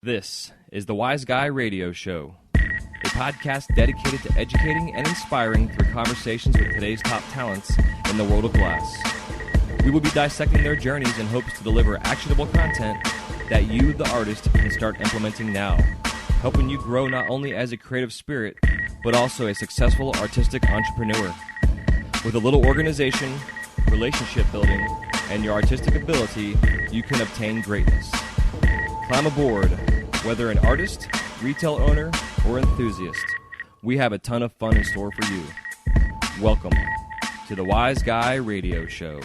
This is the Wise Guy Radio Show, a podcast dedicated to educating and inspiring through conversations with today's top talents in the world of glass. We will be dissecting their journeys in hopes to deliver actionable content that you, the artist, can start implementing now, helping you grow not only as a creative spirit, but also a successful artistic entrepreneur. With a little organization, relationship building, and your artistic ability, you can obtain greatness. Climb aboard, whether an artist, retail owner, or enthusiast. We have a ton of fun in store for you. Welcome to the Wise Guy Radio Show.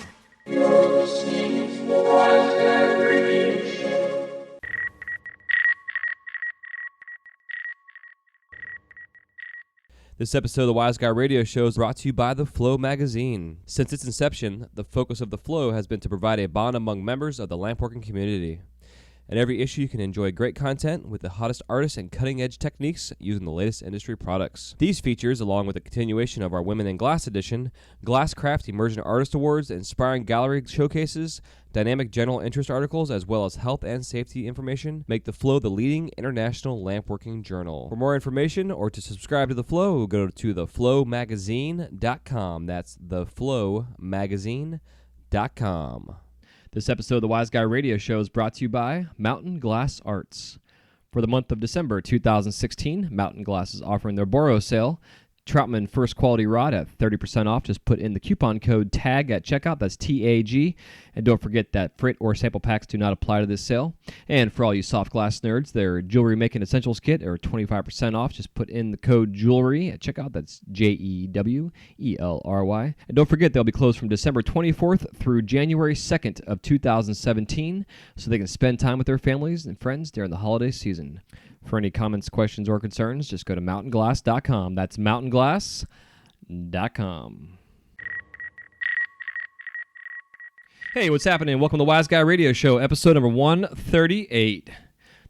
You're listening to the Wise Guy Radio Show. This episode of the Wise Guy Radio Show is brought to you by the Flow magazine. Since its inception, the focus of the Flow has been to provide a bond among members of the lampworking community. In every issue, you can enjoy great content with the hottest artists and cutting-edge techniques using the latest industry products. These features, along with the continuation of our Women in Glass edition, Glasscraft Emerging Artist Awards, inspiring gallery showcases, dynamic general interest articles, as well as health and safety information, make the Flow the leading international lampworking journal. For more information or to subscribe to the Flow, go to theflowmagazine.com. That's theflowmagazine.com. This episode of the Wise Guy Radio Show is brought to you by Mountain Glass Arts. For the month of December 2016, Mountain Glass is offering their Boro sale. Troutman First Quality Rod at 30% off. Just put in the coupon code TAG at checkout. That's TAG. And don't forget that freight or sample packs do not apply to this sale. And for all you soft glass nerds, their Jewelry Making Essentials Kit are 25% off. Just put in the code JEWELRY at checkout. That's JEWELRY. And don't forget they'll be closed from December 24th through January 2nd of 2017 so they can spend time with their families and friends during the holiday season. For any comments, questions, or concerns, just go to mountainglass.com. That's mountainglass.com. Hey, what's happening? Welcome to the Wise Guy Radio Show, episode number 138.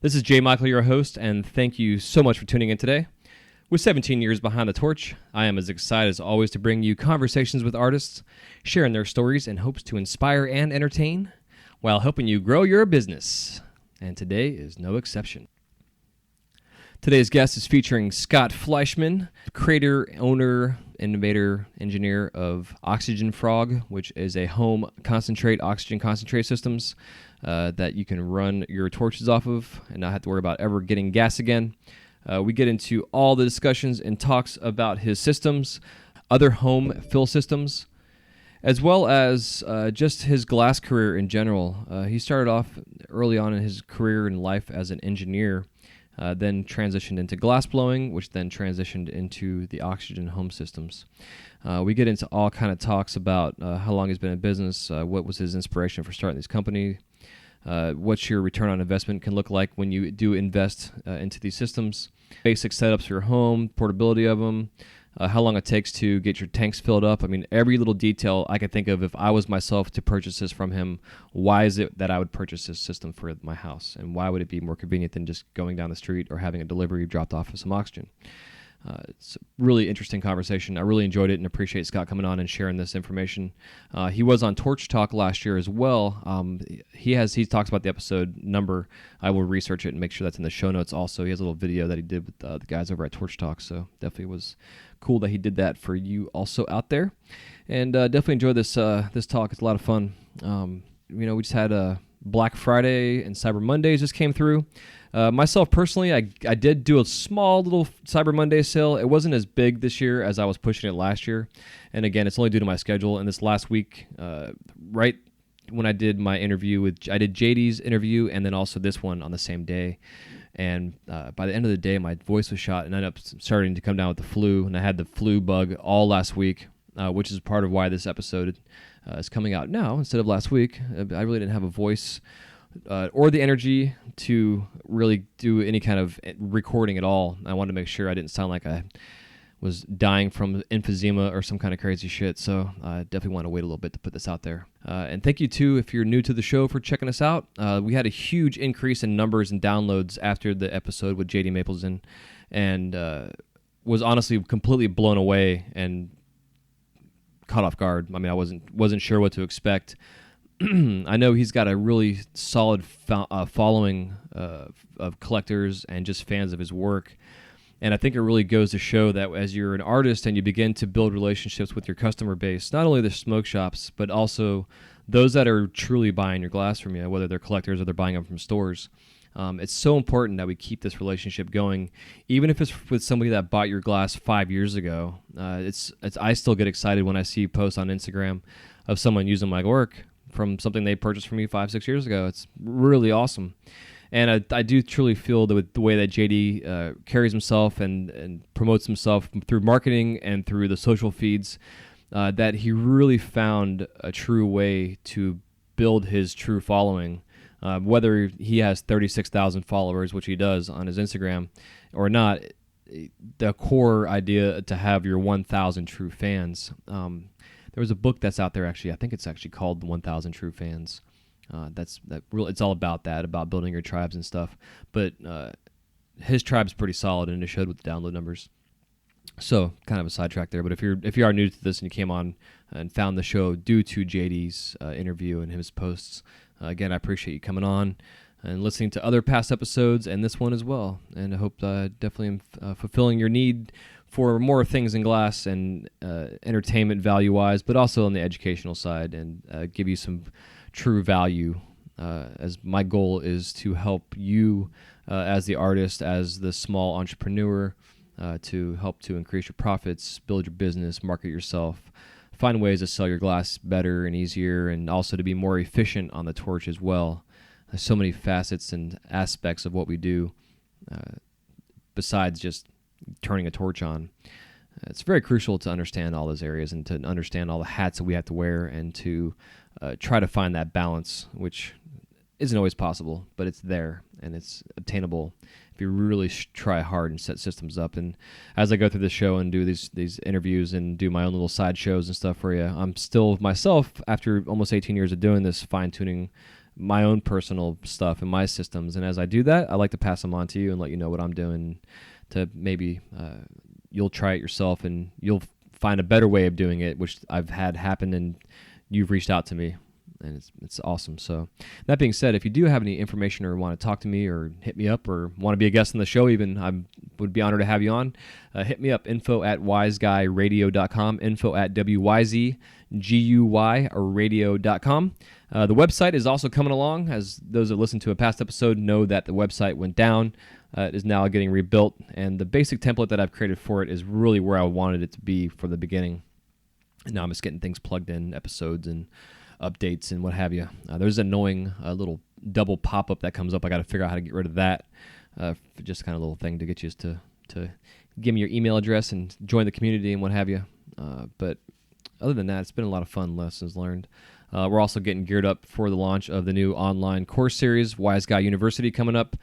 This is Jay Michael, your host, and thank you so much for tuning in today. With 17 years behind the torch, I am as excited as always to bring you conversations with artists, sharing their stories in hopes to inspire and entertain while helping you grow your business. And today is no exception. Today's guest is featuring Scott Fleishman, creator, owner, innovator, engineer of Oxygen Frog, which is a home oxygen concentrate systems that you can run your torches off of and not have to worry about ever getting gas again. We get into all the discussions and talks about his systems, other home fill systems, as well as just his glass career in general. He started off early on in his career and life as an engineer, then transitioned into glass blowing, which then transitioned into the oxygen home systems. We get into all kind of talks about how long he's been in business, what was his inspiration for starting this company, what your return on investment can look like when you do invest into these systems, basic setups for your home, portability of them, how long it takes to get your tanks filled up. I mean, every little detail I could think of if I was myself to purchase this from him. Why is it that I would purchase this system for my house? And why would it be more convenient than just going down the street or having a delivery dropped off of some oxygen? It's a really interesting conversation. I really enjoyed it and appreciate Scott coming on and sharing this information. He was on Torch Talk last year as well. He talks about the episode number. I will research it and make sure that's in the show notes also. He has a little video that he did with the guys over at Torch Talk, so definitely was cool that he did that for you also out there. And definitely enjoyed this talk. It's a lot of fun. We just had Black Friday and Cyber Mondays just came through. Myself personally, I did do a small little Cyber Monday sale. It wasn't as big this year as I was pushing it last year. And again, it's only due to my schedule. And this last week, right when I did my interview I did JD's interview and then also this one on the same day. And by the end of the day, my voice was shot and ended up starting to come down with the flu. And I had the flu bug all last week, which is part of why this episode is coming out now instead of last week. I really didn't have a voice or the energy to really do any kind of recording at all. I wanted to make sure I didn't sound like I was dying from emphysema or some kind of crazy shit, so I definitely want to wait a little bit to put this out there. And thank you, too, if you're new to the show, for checking us out. We had a huge increase in numbers and downloads after the episode with JD Mapleson, and was honestly completely blown away and caught off guard. I mean, I wasn't sure what to expect. I know he's got a really solid following of collectors and just fans of his work. And I think it really goes to show that as you're an artist and you begin to build relationships with your customer base, not only the smoke shops, but also those that are truly buying your glass from you, whether they're collectors or they're buying them from stores. It's so important that we keep this relationship going, even if it's with somebody that bought your glass 5 years ago. I still get excited when I see posts on Instagram of someone using my work from something they purchased from me 5-6 years ago. It's really awesome. And I do truly feel that with the way that JD carries himself and promotes himself through marketing and through the social feeds, that he really found a true way to build his true following. Whether he has 36,000 followers, which he does on his Instagram, or not, the core idea to have your 1,000 true fans. There was a book that's out there, actually. I think it's actually called 1,000 True Fans. It's all about that, about building your tribes and stuff. But his tribe's pretty solid, and it showed with the download numbers. So kind of a sidetrack there. But if you are new to this and you came on and found the show due to JD's interview and his posts, again, I appreciate you coming on and listening to other past episodes and this one as well. And I hope definitely am fulfilling your need for more things in glass and entertainment value-wise, but also on the educational side, and give you some true value, as my goal is to help you as the artist, as the small entrepreneur, to help to increase your profits, build your business, market yourself, find ways to sell your glass better and easier, and also to be more efficient on the torch as well. There's so many facets and aspects of what we do besides just turning a torch on. It's very crucial to understand all those areas and to understand all the hats that we have to wear, and to try to find that balance, which isn't always possible, but it's there and it's obtainable if you really try hard and set systems up. And as I go through the show and do these interviews and do my own little side shows and stuff for you, I'm still myself, after almost 18 years of doing this, fine-tuning my own personal stuff and my systems. And as I do that, I like to pass them on to you and let you know what I'm doing, to maybe you'll try it yourself and you'll find a better way of doing it, which I've had happen, and you've reached out to me, and it's awesome. So that being said, if you do have any information or want to talk to me or hit me up or want to be a guest on the show even, I would be honored to have you on. Hit me up, info@wiseguyradio.com, info@wyzguyradio.com. The website is also coming along. As those that listen to a past episode know that the website went down. It is now getting rebuilt, and the basic template that I've created for it is really where I wanted it to be from the beginning. And now I'm just getting things plugged in, episodes and updates and what have you. There's an annoying little double pop-up that comes up. I got to figure out how to get rid of that. Just kind of a little thing to get you to give me your email address and join the community and what have you. But other than that, it's been a lot of fun lessons learned. We're also getting geared up for the launch of the new online course series, Wise Guy University, coming up,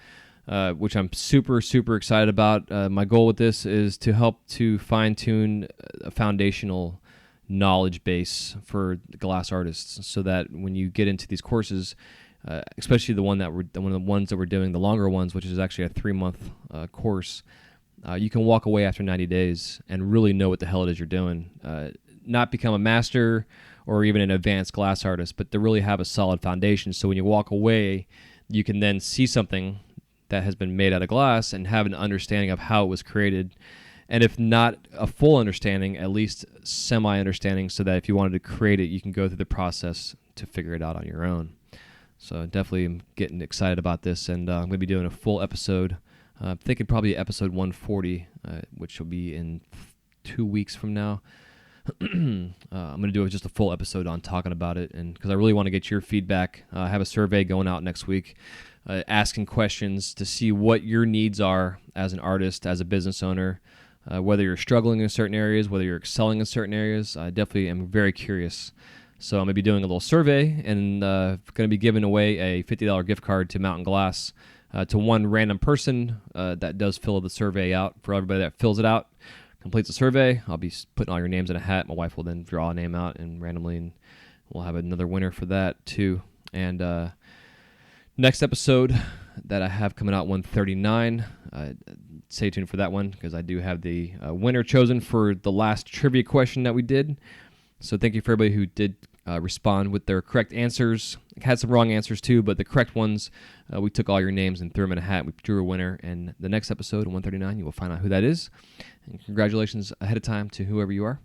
which I'm super, super excited about. My goal with this is to help to fine-tune a foundational knowledge base for glass artists, so that when you get into these courses, especially one of the ones that we're doing, the longer ones, which is actually a 3-month course, you can walk away after 90 days and really know what the hell it is you're doing. Not become a master or even an advanced glass artist, but to really have a solid foundation. So when you walk away, you can then see something that has been made out of glass and have an understanding of how it was created. And if not a full understanding, at least semi-understanding, so that if you wanted to create it, you can go through the process to figure it out on your own. So definitely I'm getting excited about this, and I'm going to be doing a full episode. I'm thinking probably episode 140, which will be in 2 weeks from now. I'm going to do just a full episode on talking about it, and because I really want to get your feedback. I have a survey going out next week, asking questions to see what your needs are as an artist, as a business owner, whether you're struggling in certain areas, whether you're excelling in certain areas. I definitely am very curious. So I'm going to be doing a little survey, and going to be giving away a $50 gift card to Mountain Glass to one random person that does fill the survey out. For everybody that fills it out, completes the survey, I'll be putting all your names in a hat. My wife will then draw a name out and randomly, and we'll have another winner for that too. And next episode that I have coming out, 139, stay tuned for that one, because I do have the winner chosen for the last trivia question that we did. So thank you for everybody who did respond with their correct answers. Had some wrong answers too, but the correct ones, we took all your names and threw them in a hat. We drew a winner, and the next episode, 139, you will find out who that is. And congratulations ahead of time to whoever you are,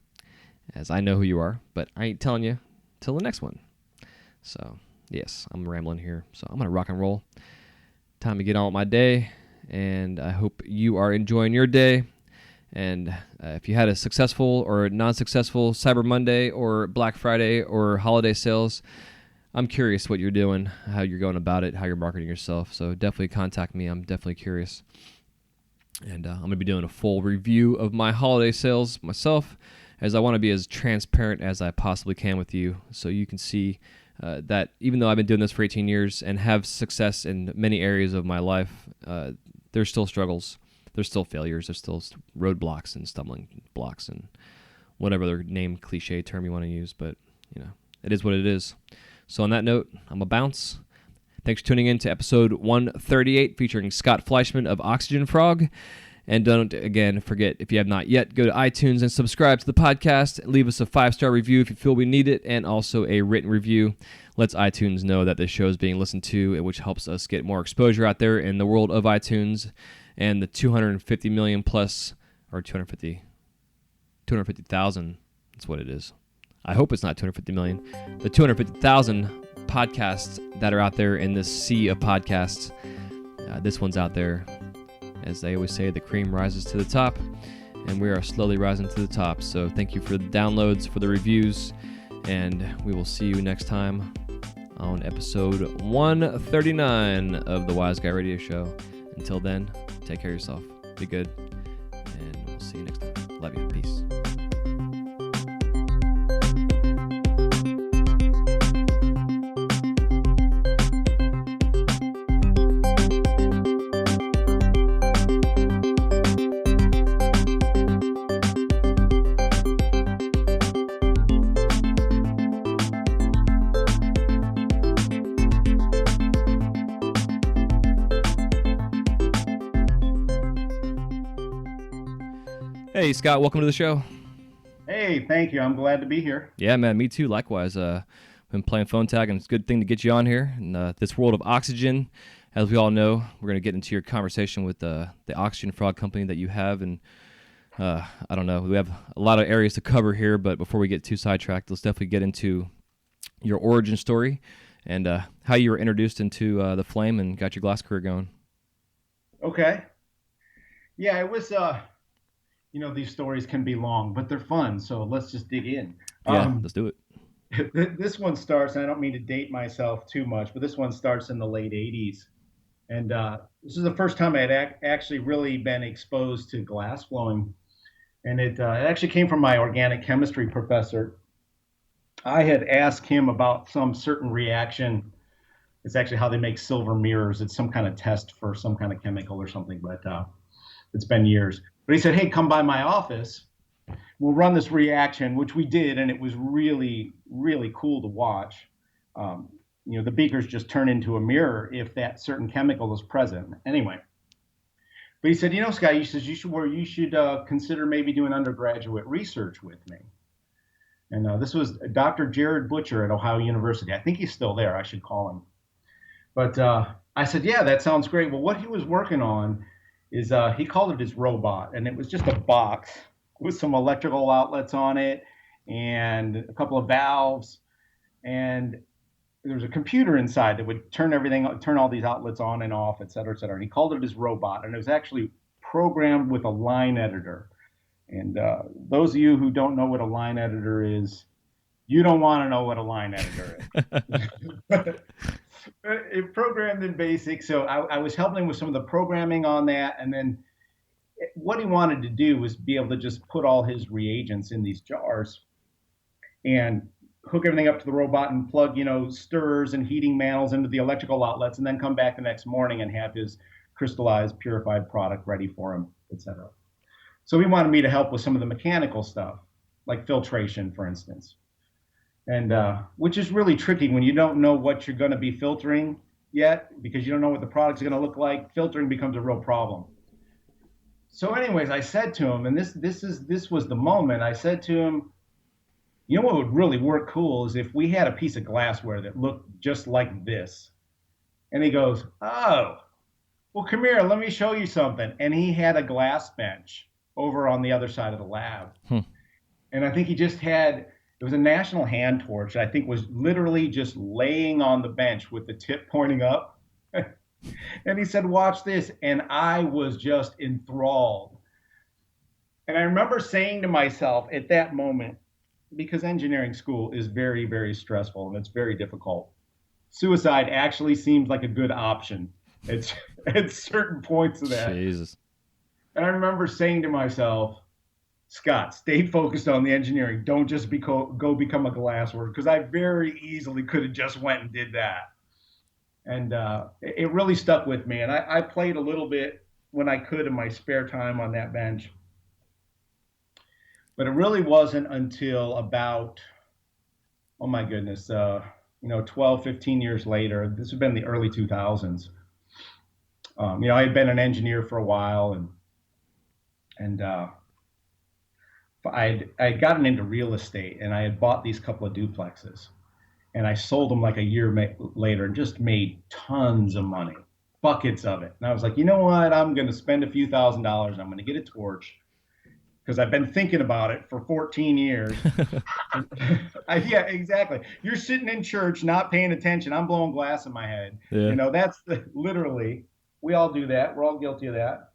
as I know who you are, but I ain't telling you till the next one. So, yes, I'm rambling here, so I'm going to rock and roll. Time to get on with my day, and I hope you are enjoying your day. And if you had a successful or non-successful Cyber Monday or Black Friday or holiday sales, I'm curious what you're doing, how you're going about it, how you're marketing yourself. So definitely contact me. I'm definitely curious. And I'm going to be doing a full review of my holiday sales myself, as I want to be as transparent as I possibly can with you, so you can see that even though I've been doing this for 18 years and have success in many areas of my life, there's still struggles. There's still failures. There's still roadblocks and stumbling blocks and whatever other name cliche term you want to use. But, it is what it is. So on that note, I'm a bounce. Thanks for tuning in to episode 138 featuring Scott Fleishman of Oxygen Frog. And don't, again, forget, if you have not yet, go to iTunes and subscribe to the podcast. Leave us a 5-star review if you feel we need it, and also a written review. Lets iTunes know that this show is being listened to, which helps us get more exposure out there in the world of iTunes and the 250 million plus, or 250,000, that's what it is. I hope it's not 250 million. The 250,000 podcasts that are out there in this sea of podcasts. This one's out there. As they always say, the cream rises to the top, and we are slowly rising to the top. So thank you for the downloads, for the reviews, and we will see you next time on episode 139 of the Wise Guy Radio Show. Until then, take care of yourself. Be good, and we'll see you next time. Love you. Peace. Hey, Scott, welcome to the show. Hey, thank you. I'm glad to be here. Yeah, man, me too. Likewise. Been playing phone tag, and it's a good thing to get you on here. In this world of oxygen, as we all know, we're going to get into your conversation with the Oxygen Frog company that you have. And I don't know, we have a lot of areas to cover here, but before we get too sidetracked, let's definitely get into your origin story and how you were introduced into the flame and got your glass career going. Okay. Yeah, it was... these stories can be long, but they're fun, so let's just dig in. Yeah, let's do it. This one starts, and I don't mean to date myself too much, but this one starts in the late 80s. And this is the first time I had actually really been exposed to glass blowing. And it actually came from my organic chemistry professor. I had asked him about some certain reaction. It's actually how they make silver mirrors. It's some kind of test for some kind of chemical or something, but it's been years. But he said, hey, come by my office. We'll run this reaction, which we did, and it was really, really cool to watch. The beakers just turn into a mirror if that certain chemical is present. Anyway, but he said, Scott, you should consider maybe doing undergraduate research with me. And this was Dr. Jared Butcher at Ohio University. I think he's still there. I should call him. But I said, yeah, that sounds great. Well, what he was working on is he called it his robot, and it was just a box with some electrical outlets on it and a couple of valves, and there was a computer inside that would turn all these outlets on and off, et cetera, et cetera. And he called it his robot, and it was actually programmed with a line editor. And those of you who don't know what a line editor is, you don't want to know what a line editor is. It programmed in BASIC, so I was helping him with some of the programming on that, and then what he wanted to do was be able to just put all his reagents in these jars and hook everything up to the robot and plug, stirrers and heating mantles into the electrical outlets, and then come back the next morning and have his crystallized, purified product ready for him, etc. So he wanted me to help with some of the mechanical stuff, like filtration, for instance. And which is really tricky when you don't know what you're going to be filtering yet, because you don't know what the product's going to look like. Filtering becomes a real problem. So anyways, I said to him, and this was the moment, I said to him, You know what would really work cool is if we had a piece of glassware that looked just like this. And he goes, oh, well, come here, let me show you something. And he had a glass bench over on the other side of the lab. Hmm. And I think he just had, it was a national hand torch. I think was literally just laying on the bench with the tip pointing up. And he said, watch this. And I was just enthralled. And I remember saying to myself at that moment, because engineering school is very, very stressful and it's very difficult, suicide actually seems like a good option at, at certain points of that. Jesus. And I remember saying to myself, Scott, stay focused on the engineering. Don't just go become a glass worker, because I very easily could have just went and did that. And it really stuck with me. And I played a little bit when I could in my spare time on that bench. But it really wasn't until about, oh my goodness, 12, 15 years later, this had been the early 2000s. I had been an engineer for a while, and I had gotten into real estate, and I had bought these couple of duplexes, and I sold them like a year later and just made tons of money, buckets of it. And I was like, you know what? I'm going to spend a few $1,000s. I'm going to get a torch, because I've been thinking about it for 14 years. Yeah, exactly. You're sitting in church, not paying attention. I'm blowing glass in my head. Yeah. That's literally, we all do that. We're all guilty of that.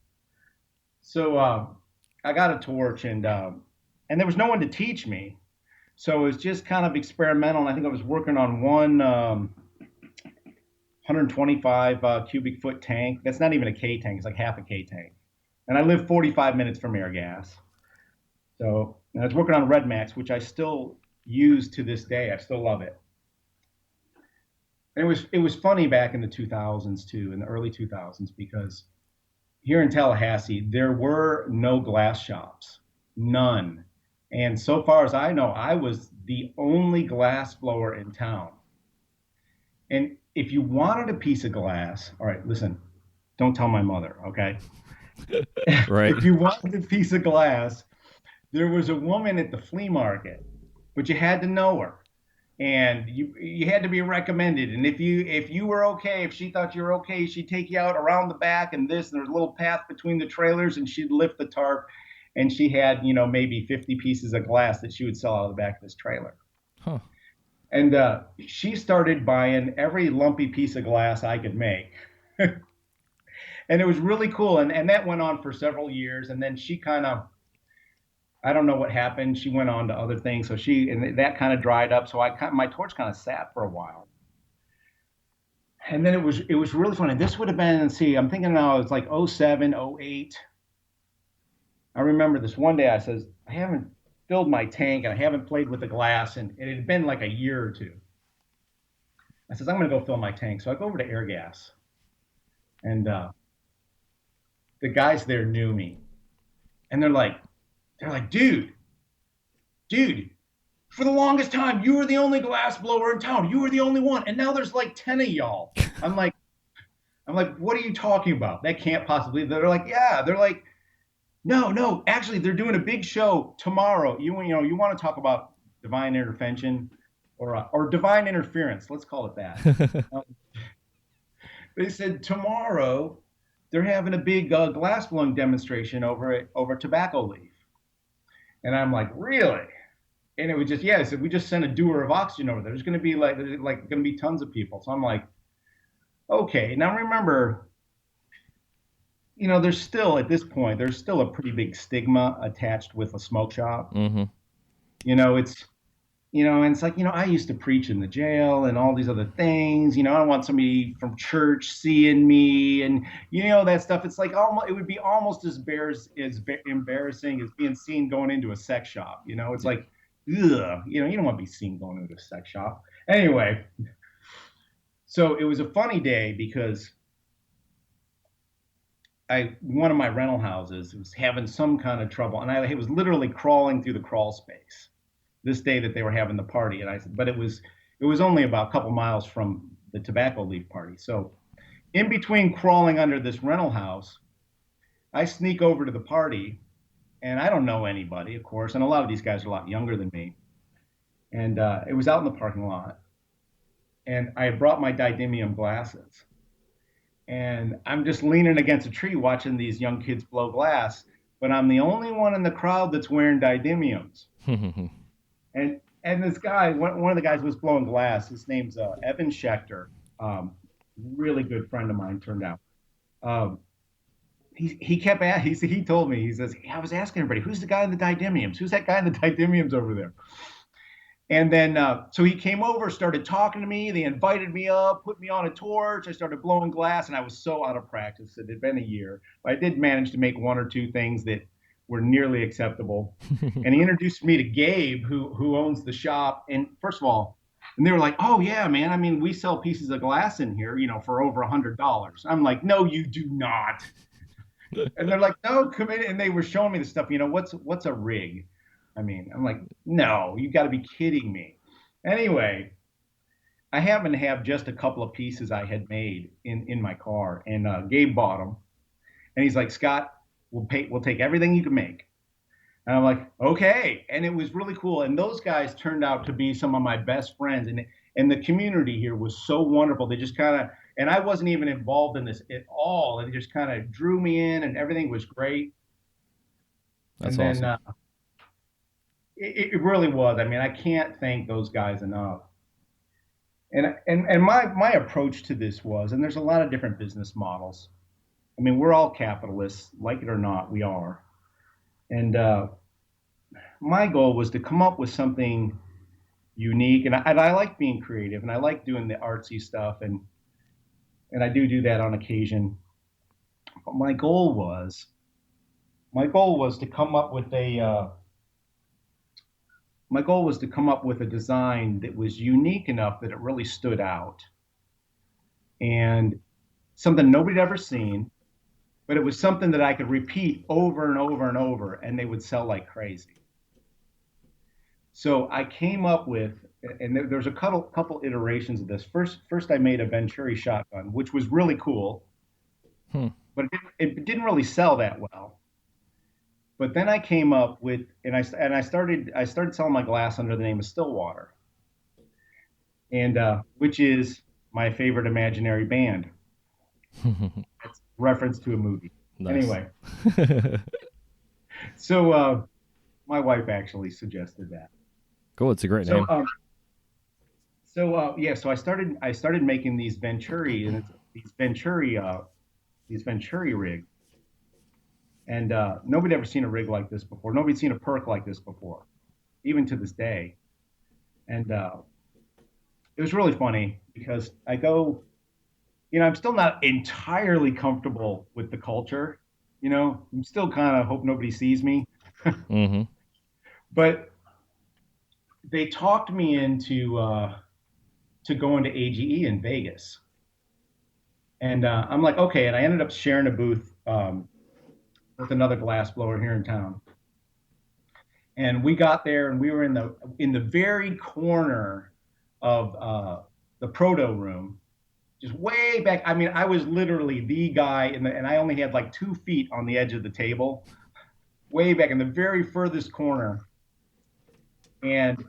So I got a torch, and there was no one to teach me. So it was just kind of experimental. And I think I was working on one 125 cubic foot tank. That's not even a K tank. It's like half a K tank. And I live 45 minutes from air gas. So I was working on Red Max, which I still use to this day. I still love it. And it was funny back in the 2000s too, in the early 2000s, because here in Tallahassee there were no glass shops, none. And so far as I know, I was the only glass blower in town. And if you wanted a piece of glass, all right, listen, don't tell my mother, okay? Right. If you wanted a piece of glass, there was a woman at the flea market, but you had to know her, and you had to be recommended. And if you were okay, if she thought you were okay, she'd take you out around the back and this, and there's a little path between the trailers, and she'd lift the tarp, and she had maybe 50 pieces of glass that she would sell out of the back of this trailer. Huh. And she started buying every lumpy piece of glass I could make. And it was really cool. And that went on for several years. And then she kind of, I don't know what happened. She went on to other things. So and that kind of dried up. So my torch kind of sat for a while. And then it was really funny. This would have been, I'm thinking now it's like 07, 08. I remember this one day I says, I haven't filled my tank and I haven't played with the glass. And it had been like a year or two. I says, I'm going to go fill my tank. So I go over to Air Gas. And the guys there knew me. And they're like, dude, for the longest time, you were the only glass blower in town. You were the only one. And now there's like 10 of y'all. I'm like, what are you talking about? That can't possibly. They're like, yeah. They're like, no, actually, they're doing a big show tomorrow. You want to talk about divine intervention or divine interference. Let's call it that. They said tomorrow they're having a big glass blowing demonstration over tobacco leaf. And I'm like, really? And it was just, I said, we just sent a doer of oxygen over there. There's going to be going to be tons of people. So I'm like, okay. Now remember, there's still at this point, there's still a pretty big stigma attached with a smoke shop. Mm-hmm. And it's like, I used to preach in the jail and all these other things. I don't want somebody from church seeing me and, that stuff. It's like it would be almost as embarrassing as being seen going into a sex shop. It's like, ugh, you don't want to be seen going into a sex shop. Anyway, so it was a funny day because one of my rental houses was having some kind of trouble, and I was literally crawling through the crawl space this day that they were having the party. And I said, but it was only about a couple miles from the tobacco leaf party. So in between crawling under this rental house, I sneak over to the party, and I don't know anybody, of course. And a lot of these guys are a lot younger than me. and it was out in the parking lot. And I had brought my didymium glasses, and I'm just leaning against a tree watching these young kids blow glass, but I'm the only one in the crowd that's wearing didymiums. And this guy, one of the guys was blowing glass. His name's Evan Schechter, um, really good friend of mine turned out. Um, he kept he told me, he says, I was asking everybody, who's the guy in the didymiums? Who's that guy in the didymiums over there? And then, so he came over, started talking to me. They invited me up, put me on a torch. I started blowing glass, and I was so out of practice. It had been a year. But I did manage to make one or two things that were nearly acceptable. And he introduced me to Gabe, who owns the shop. And first of all, and they were like, "Oh yeah, man. I mean, we sell pieces of glass in here, for over $100." I'm like, "No, you do not." And they're like, "No, come in." And they were showing me the stuff. What's a rig? I mean, I'm like, "No, you got to be kidding me." Anyway, I happen to have just a couple of pieces I had made in my car, and Gabe bought them, and he's like, "Scott, we'll take everything you can make." And I'm like, "Okay." And it was really cool. And those guys turned out to be some of my best friends, and the community here was so wonderful. They just kind of, and I wasn't even involved in this at all. And they just kind of drew me in, and everything was great. That's And then awesome. it really was. I mean, I can't thank those guys enough. And my approach to this was, and there's a lot of different business models. I mean, we're all capitalists, like it or not, we are. And my goal was to come up with something unique, and I like being creative, and I like doing the artsy stuff, and I do that on occasion. But my goal was to come up with a design that was unique enough that it really stood out, and something nobody had ever seen, but it was something that I could repeat over and over and over, and they would sell like crazy. So I came up with, and there's a couple iterations of this. First I made a Venturi shotgun, which was really cool, Hmm. but it didn't really sell that well. But then I came up with, and I started selling my glass under the name of Stillwater, and which is my favorite imaginary band. It's a reference to a movie. Nice. Anyway, so my wife actually suggested that. Cool. It's a great So name. yeah, so I started making these Venturi, and these Venturi rigs, and nobody ever seen a rig like this before. Nobody's seen a perk like this before, even to this day. And it was really funny because I'm still not entirely comfortable with the culture. I'm still kind of hope nobody sees me, Hmm. but they talked me into to going to AGE in Vegas. And I'm like, okay. And I ended up sharing a booth with another glass blower here in town. And we got there, and we were in the very corner of the proto room, just way back. I mean, I was literally the guy and I only had like 2 feet on the edge of the table, way back in the very furthest corner. And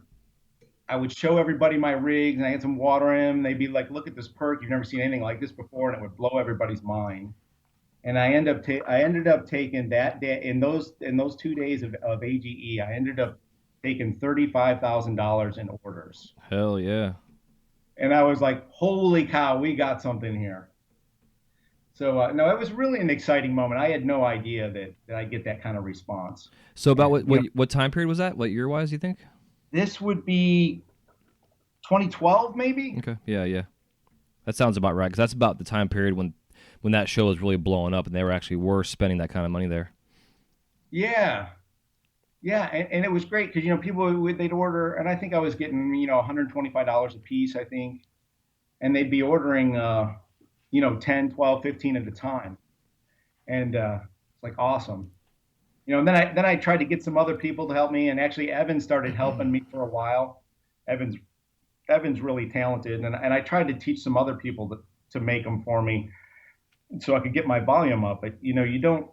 I would show everybody my rigs, and I had some water in them. They'd be like, "Look at this perk! You've never seen anything like this before," and it would blow everybody's mind. And I ended up taking that day in those 2 days of AGE. I ended up taking $35,000 in orders, Hell yeah. and I was like, "Holy cow, we got something here!" So no, it was really an exciting moment. I had no idea that I get that kind of response. So about And what time period was that? What year wise? You think? this would be 2012, maybe. Okay. Yeah. Yeah. That sounds about right because that's about the time period when that show was really blowing up and they were spending that kind of money there. Yeah, yeah, and it was great because people they'd order, and I think I was getting $125 a piece, I think, and they'd be ordering 10, 12, 15 at a time, and it's like awesome. And then I tried to get some other people to help me, and actually Evan started helping me for a while. Evan's Evan's really talented, and I tried to teach some other people to make them for me so I could get my volume up. But you don't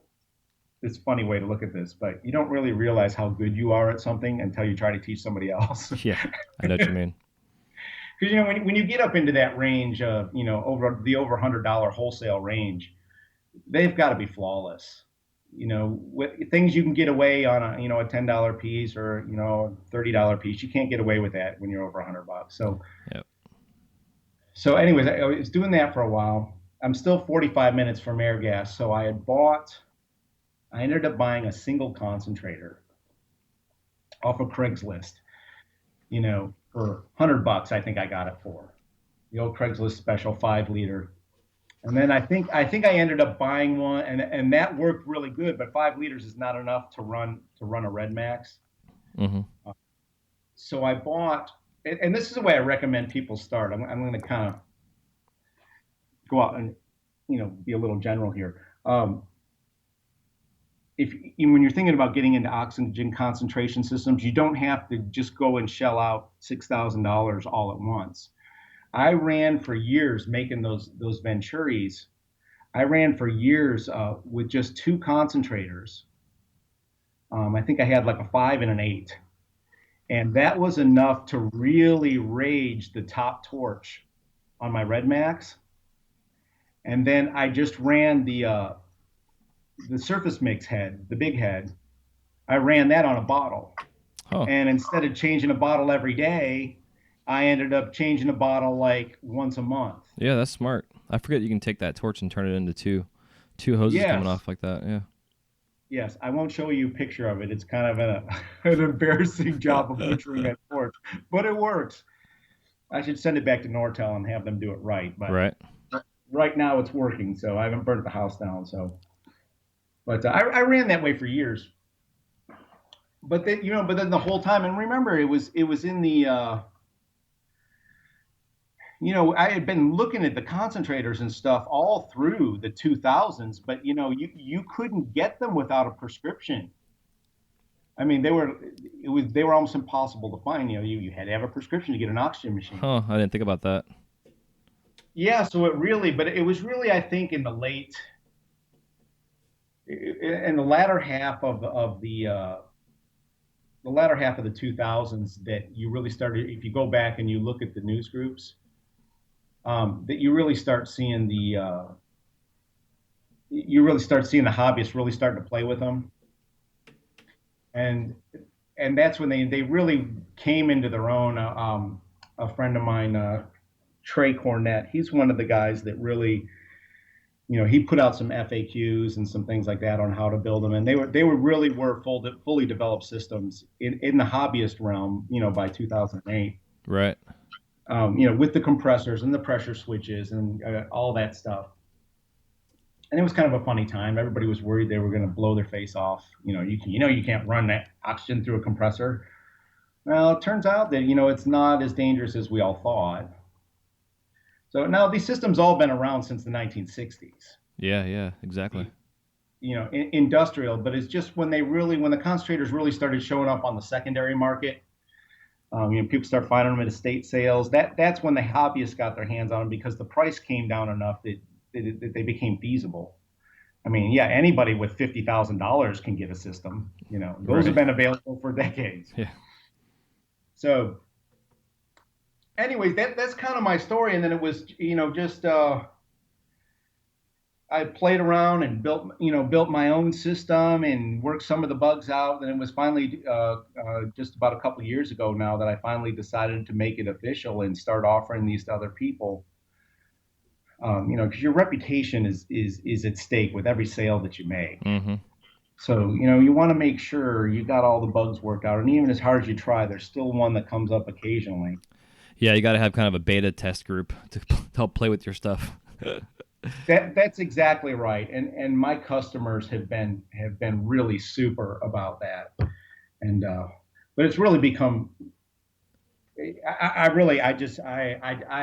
it's a funny way to look at this, but you don't really realize how good you are at something until you try to teach somebody else. Yeah, I know what you mean. Because when you get up into that range of over $100 wholesale range, they've got to be flawless. With things you can get away on a $10 piece or $30 piece, you can't get away with that when you're over $100. Yep. So anyways, I was doing that for a while. I'm still 45 minutes from air gas, so I ended up buying a single concentrator off of Craigslist. For $100, I think I got it for the old Craigslist special 5 liter. And then I ended up buying one, and that worked really good. But 5 liters is not enough to run a Red Max. Mm-hmm. So I bought, and this is the way I recommend people start. I'm going to kind of go out and be a little general here. When you're thinking about getting into oxygen concentration systems, you don't have to just go and shell out $6,000 all at once. I ran for years making those Venturis. I ran for years with just 2 concentrators. I think I had like a 5 and an 8, and that was enough to really rage the top torch on my Red Max. And then I just ran the surface mix head, the big head. I ran that on a bottle. Oh. And instead of changing a bottle every day, I ended up changing a bottle like once a month. Yeah, that's smart. I forget you can take that torch and turn it into two hoses coming off like that. Yeah. Yes, I won't show you a picture of it. It's kind of an embarrassing job of butchering that torch, but it works. I should send it back to Nortel and have them do it right. But right now it's working, so I haven't burnt the house down. But I ran that way for years. But then the whole time, and remember, it was in the. I had been looking at the concentrators and stuff all through the 2000s, but you couldn't get them without a prescription. I mean, they were almost impossible to find. You had to have a prescription to get an oxygen machine. Huh, I didn't think about that. Yeah, so it was really, I think, in the latter half of the 2000s that you really started. If you go back and you look at the news groups. That you really start seeing the hobbyists really starting to play with them, and that's when they really came into their own. A friend of mine, Trey Cornett, he's one of the guys that really, he put out some FAQs and some things like that on how to build them, and they were fully developed systems in the hobbyist realm, by 2008. Right. With the compressors and the pressure switches and all that stuff. And it was kind of a funny time. Everybody was worried they were going to blow their face off. You can't run that oxygen through a compressor. Well, it turns out that, it's not as dangerous as we all thought. So now these systems all been around since the 1960s. Yeah, exactly. Industrial, but it's just when the concentrators really started showing up on the secondary market. People start finding them at estate sales. That's when the hobbyists got their hands on them because the price came down enough that they became feasible. I mean, yeah, anybody with $50,000 can get a system. Those have been available for decades. Yeah. So, anyways, that's kind of my story. And then it was, just I played around and built my own system and worked some of the bugs out. And it was finally just about a couple of years ago now that I finally decided to make it official and start offering these to other people. Because your reputation is at stake with every sale that you make. Mm-hmm. So, you want to make sure you got all the bugs worked out. And even as hard as you try, there's still one that comes up occasionally. Yeah, you got to have kind of a beta test group to help play with your stuff. That's exactly right, and my customers have been really super about that, and but it's really become. I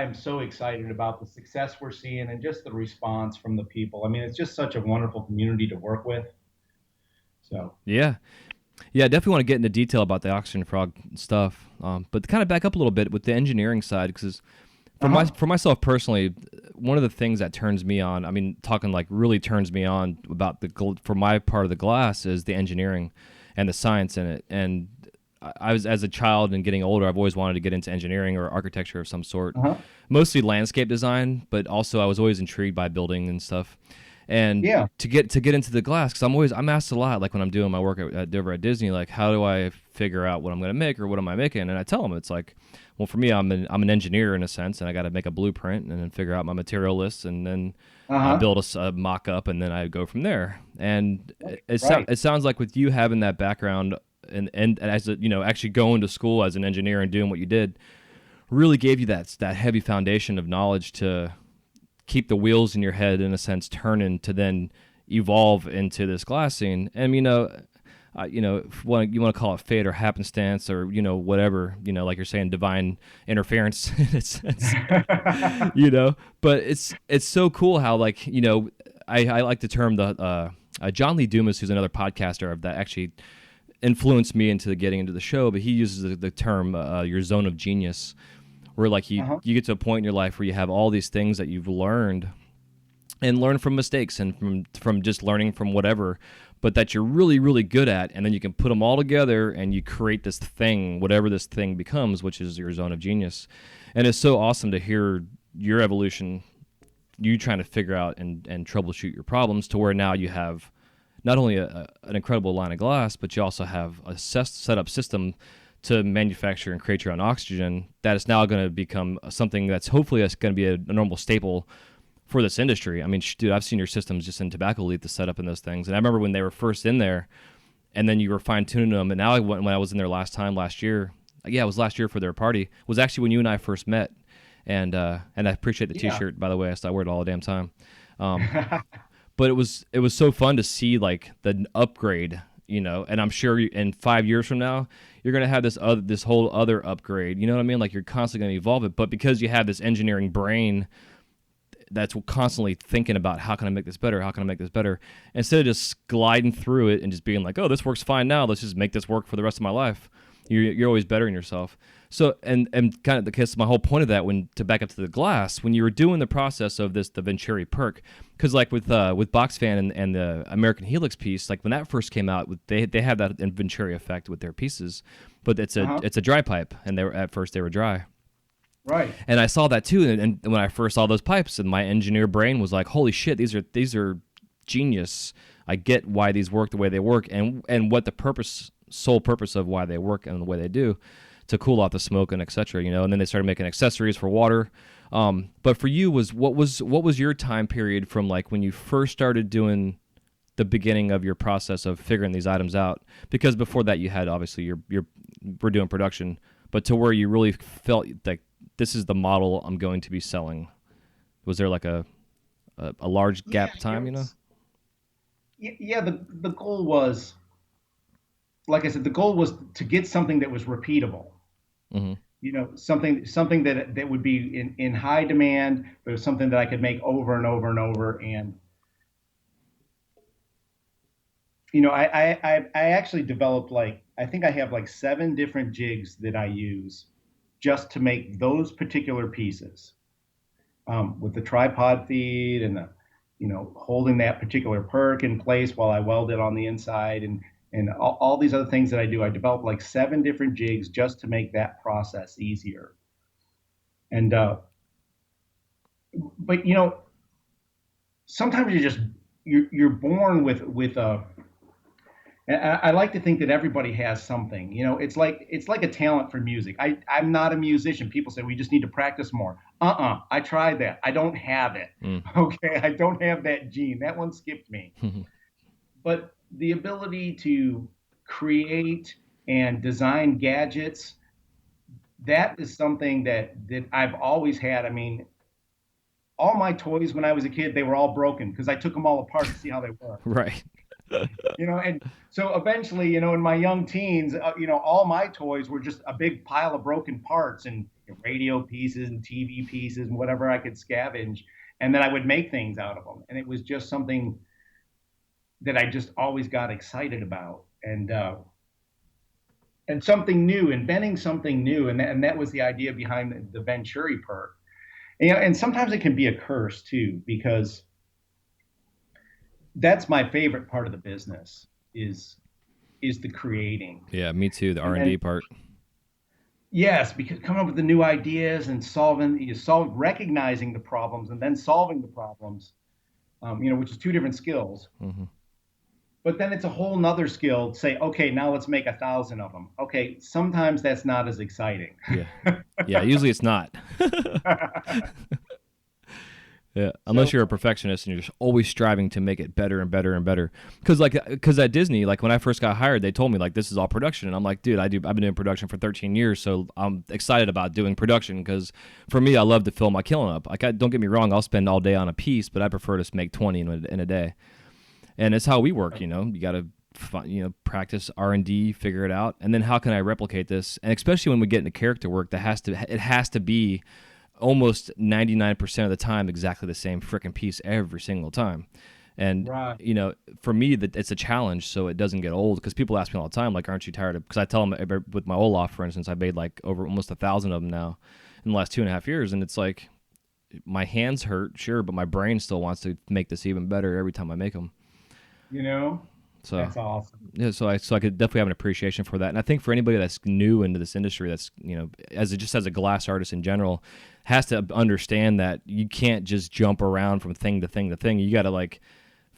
am so excited about the success we're seeing and just the response from the people. I mean, it's just such a wonderful community to work with. So yeah, I definitely want to get into detail about the oxygen frog stuff, but to kind of back up a little bit with the engineering side, because Uh-huh. For myself personally, one of the things that turns me on, I mean, talking like really turns me on about for my part of the glass is the engineering and the science in it. And I was, as a child and getting older, I've always wanted to get into engineering or architecture of some sort, Uh-huh. mostly landscape design, but also I was always intrigued by building and stuff. And Yeah. to get into the glass, because I'm asked a lot, like when I'm doing my work over at Disney, like how do I figure out what I'm going to make or what am I making? And I tell them it's like, well, for me, I'm an engineer in a sense, and I got to make a blueprint and then figure out my material lists, and then Uh-huh. build a mock up, and then I go from there. And Right. it sounds like with you having that background and as a, actually going to school as an engineer and doing what you did, really gave you that heavy foundation of knowledge to keep the wheels in your head in a sense turning to then evolve into this glass scene. And if you want to call it fate or happenstance or whatever, like you're saying, divine interference. it's but it's so cool how like I like the term the John Lee Dumas, who's another podcaster of that actually influenced me into getting into the show, but he uses the term your zone of genius, where like Uh-huh. you get to a point in your life where you have all these things that you've learned and learn from mistakes and from just learning from whatever, but that you're really really good at, and then you can put them all together and you create this thing, whatever this thing becomes, which is your zone of genius. And it's so awesome to hear your evolution, you trying to figure out and troubleshoot your problems to where now you have not only an incredible line of glass, but you also have a set up system to manufacture and create your own oxygen that is now going to become something that's hopefully going to be a normal staple for this industry. I mean, dude, I've seen your systems just in tobacco leaf, the setup in those things. And I remember when they were first in there and then you were fine tuning them. And now when I was in there last year, yeah, it was last year for their party, it was actually when you and I first met. And I appreciate the Yeah. t-shirt, by the way. I wear it all the damn time. Um, but it was so fun to see like the upgrade, and I'm sure in 5 years from now you're going to have this whole other upgrade, you know what I mean? Like you're constantly going to evolve it, but because you have this engineering brain that's constantly thinking about how can I make this better, how can I make this better, instead of just gliding through it and just being like, oh, this works fine now, let's just make this work for the rest of my life. You're always bettering yourself. So and kind of the case, my whole point of that, when to back up to the glass, when you were doing the process of the Venturi perk, because like with Boxfan and the American Helix piece, like when that first came out, they have that Venturi effect with their pieces, but Uh-huh. it's a dry pipe, and at first they were dry. Right. And I saw that too, and when I first saw those pipes, and my engineer brain was like, "Holy shit, these are genius! I get why these work the way they work, and what the sole purpose of why they work and the way they do, to cool off the smoke and etc. And then they started making accessories for water. But for you, what was your time period from like when you first started doing the beginning of your process of figuring these items out? Because before that, you had obviously we're doing production, but to where you really felt like this is the model I'm going to be selling. Was there like a large Yeah. gap of time? Yeah. The goal was, like I said, the goal was to get something that was repeatable. Mm-hmm. Something that would be in high demand, but it was something that I could make over and over and over. And I actually developed, like, I think I have like 7 different jigs that I use just to make those particular pieces, with the tripod feed and the holding that particular perk in place while I weld it on the inside, and all these other things that I do. I developed like 7 different jigs just to make that process easier. And but sometimes you're born with a. And I like to think that everybody has something. It's like a talent for music. I'm not a musician. People say we just need to practice more. I tried that. I don't have it. Okay, I don't have that gene. That one skipped me. Mm. But the ability to create and design gadgets, that is something that I've always had. I mean, all my toys when I was a kid, they were all broken because I took them all apart to see how they worked. Right. And so eventually, in my young teens, all my toys were just a big pile of broken parts and radio pieces and TV pieces and whatever I could scavenge. And then I would make things out of them. And it was just something that I just always got excited about. And something new, inventing something new. And that was the idea behind the Venturi perk. And sometimes it can be a curse too, because that's my favorite part of the business is the creating. Yeah, me too. The And R&D then part. yes, because coming up with the new ideas and recognizing the problems and then solving the problems, which is two different skills. Hmm. But then it's a whole nother skill to say, okay, now let's make 1,000 of them. Okay, sometimes that's not as exciting. Yeah. Yeah, usually it's not. Yeah, unless So you're a perfectionist and you're just always striving to make it better and better and better. Because at Disney, like when I first got hired, they told me like this is all production, and I'm like, dude, I've been doing production for 13 years, so I'm excited about doing production because for me, I love to fill my killing up. Like, don't get me wrong, I'll spend all day on a piece, but I prefer to make 20 in a day, and it's how we work. You got to practice R&D, figure it out, and then how can I replicate this? And especially when we get into character work, it has to be almost 99% of the time exactly the same freaking piece every single time. And right. For me, that it's a challenge, so it doesn't get old. Because people ask me all the time, like, "Aren't you tired of?" Because I tell them with my Olaf, for instance, I made like over almost 1,000 of them now in the last 2.5 years, and it's like my hands hurt, sure, but my brain still wants to make this even better every time I make them. You know, So that's awesome. yeah, so I could definitely have an appreciation for that, and I think for anybody that's new into this industry, that's as a glass artist in general, has to understand that you can't just jump around from thing to thing to thing. You got to like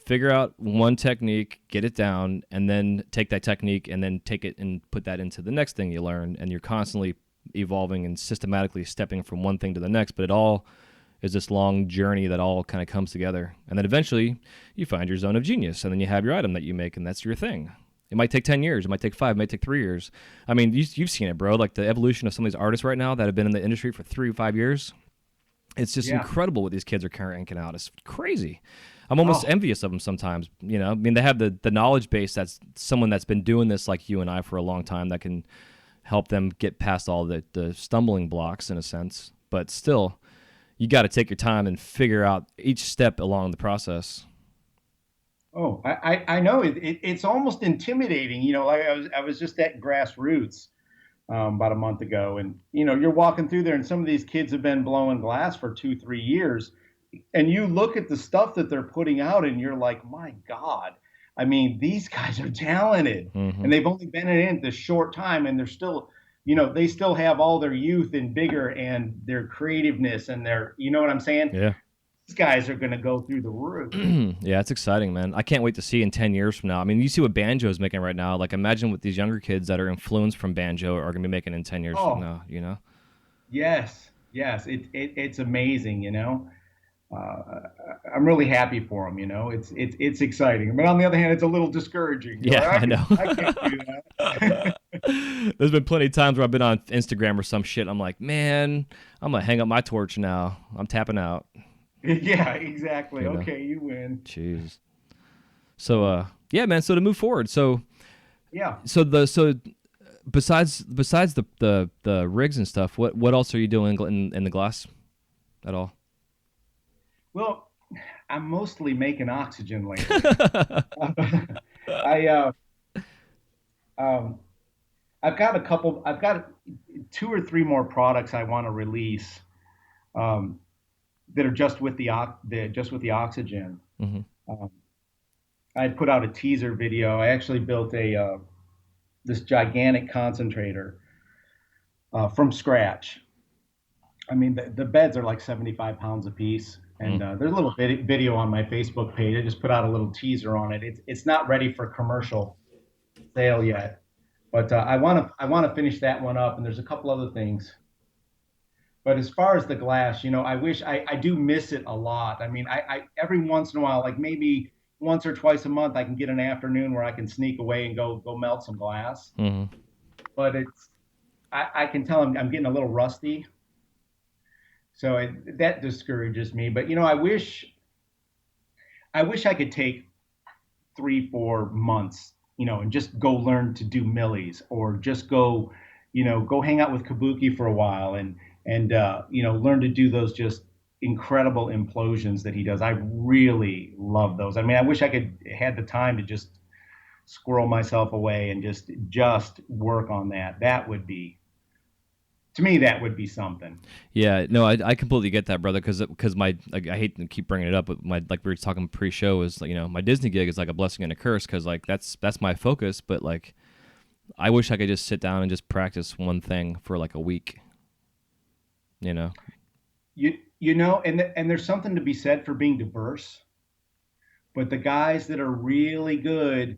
figure out one technique, get it down, and then take that technique and then take it and put that into the next thing you learn, and you're constantly evolving and systematically stepping from one thing to the next. But it all is this long journey that all kind of comes together. And then eventually you find your zone of genius, and then you have your item that you make, and that's your thing. It might take 10 years. It might take 5. It might take 3 years. I mean, you've seen it, bro. Like the evolution of some of these artists right now that have been in the industry for 3 or 5 years. It's just Yeah. incredible what these kids are cranking out. It's crazy. I'm almost Oh, envious of them sometimes. I mean, they have the knowledge base that's someone that's been doing this like you and I for a long time that can help them get past all the stumbling blocks in a sense. But still, you got to take your time and figure out each step along the process. oh, I know it's almost intimidating. Like I was just at Grassroots about a month ago, and you're walking through there, and some of these kids have been blowing glass for 2, 3 years, and you look at the stuff that they're putting out, and you're like, my God. I mean, these guys are talented, Hmm. and they've only been in it this short time, and they're still, they still have all their youth and vigor and their creativeness and you know what I'm saying? Yeah. These guys are going to go through the roof. Yeah, it's exciting, man. I can't wait to see in 10 years from now. I mean, you see what banjo is making right now. Like, imagine what these younger kids that are influenced from banjo are going to be making in 10 years from Oh, now. yes, yes, it's amazing. Uh, I'm really happy for them. It's exciting, but on the other hand, it's a little discouraging. You're Yeah, like, I know. I can't do that. There's been plenty of times where I've been on Instagram or some shit. I'm like, man, I'm going to hang up my torch now. I'm tapping out. Yeah, exactly. You know, Okay, you win. jeez. So, yeah, man. So to move forward, Yeah. so besides the rigs and stuff, what else are you doing in the glass at all? Well, I'm mostly making oxygen lately. I um, I've got 2 or 3 more products I want to release um, that are just with the oxygen. Hmm. Um, I put out a teaser video. I actually built this gigantic concentrator from scratch. I mean, the beds are like 75 pounds a piece. And there's a little video on my Facebook page. I just put out a little teaser on it. It's not ready for commercial sale yet, but I want to finish that one up. And there's a couple other things. But as far as the glass, I do miss it a lot. I mean, I every once in a while, like maybe once or twice a month, I can get an afternoon where I can sneak away and go melt some glass. Hmm. But I can tell I'm getting a little rusty, so that discourages me. But I wish I could take 3, 4 months, and just go learn to do millies, or just go hang out with Kabuki for a while, and learn to do those just incredible implosions that he does. I really love those. I mean, I wish I could had the time to just squirrel myself away and just work on that. That would be To me, that would be something. Yeah, no, I completely get that, brother. Because my like, I hate to keep bringing it up, but my like we were talking pre-show is like, my Disney gig is like a blessing and a curse because like that's my focus. But like I wish I could just sit down and just practice one thing for like a week. You know. And there's something to be said for being diverse. But the guys that are really good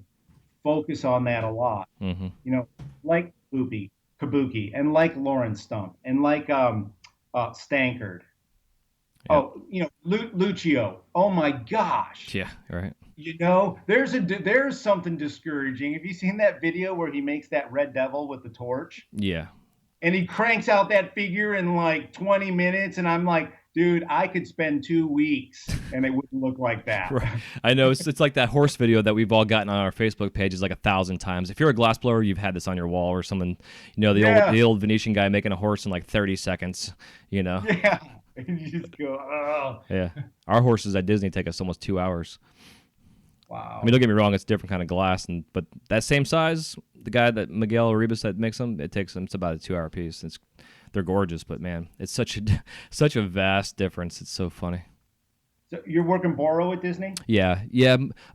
focus on that a lot. Mm-hmm. Like Kabuki, and like Lauren Stump, and like Stankard. Yep. Oh, Lucio. Oh my gosh. Yeah. Right. There's something discouraging. Have you seen that video where he makes that Red Devil with the torch? Yeah. And he cranks out that figure in like 20 minutes, and I'm like, dude, I could spend 2 weeks and it wouldn't look like that. Right. I know it's like that horse video that we've all gotten on our Facebook pages like 1,000 times. If you're a glass blower, you've had this on your wall or something. The old Venetian guy making a horse in like 30 seconds. Yeah. And you just go, oh. Yeah. Our horses at Disney take us almost 2 hours. Wow. I mean, don't get me wrong; it's a different kind of glass, but that same size, the guy that Miguel Arribas that makes them, it's about a 2 hour piece. They're gorgeous, but man, it's such a vast difference. It's so funny. So you're working Boro at Disney? Yeah.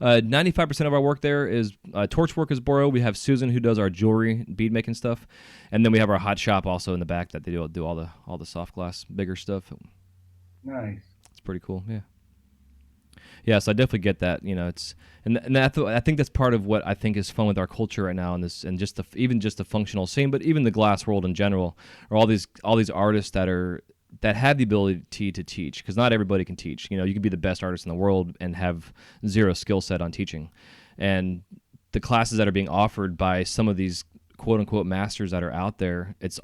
95% of our work there is torch work is Boro. We have Susan who does our jewelry, bead making stuff, and then we have our hot shop also in the back that they do all the soft glass, bigger stuff. Nice. It's pretty cool. Yeah. Yeah, so I definitely get that. I think that's part of what I think is fun with our culture right now, and just even just the functional scene, but even the glass world in general, are all these artists that have the ability to teach, because not everybody can teach. You can be the best artist in the world and have zero skill set on teaching, and the classes that are being offered by some of these quote unquote masters that are out there, it's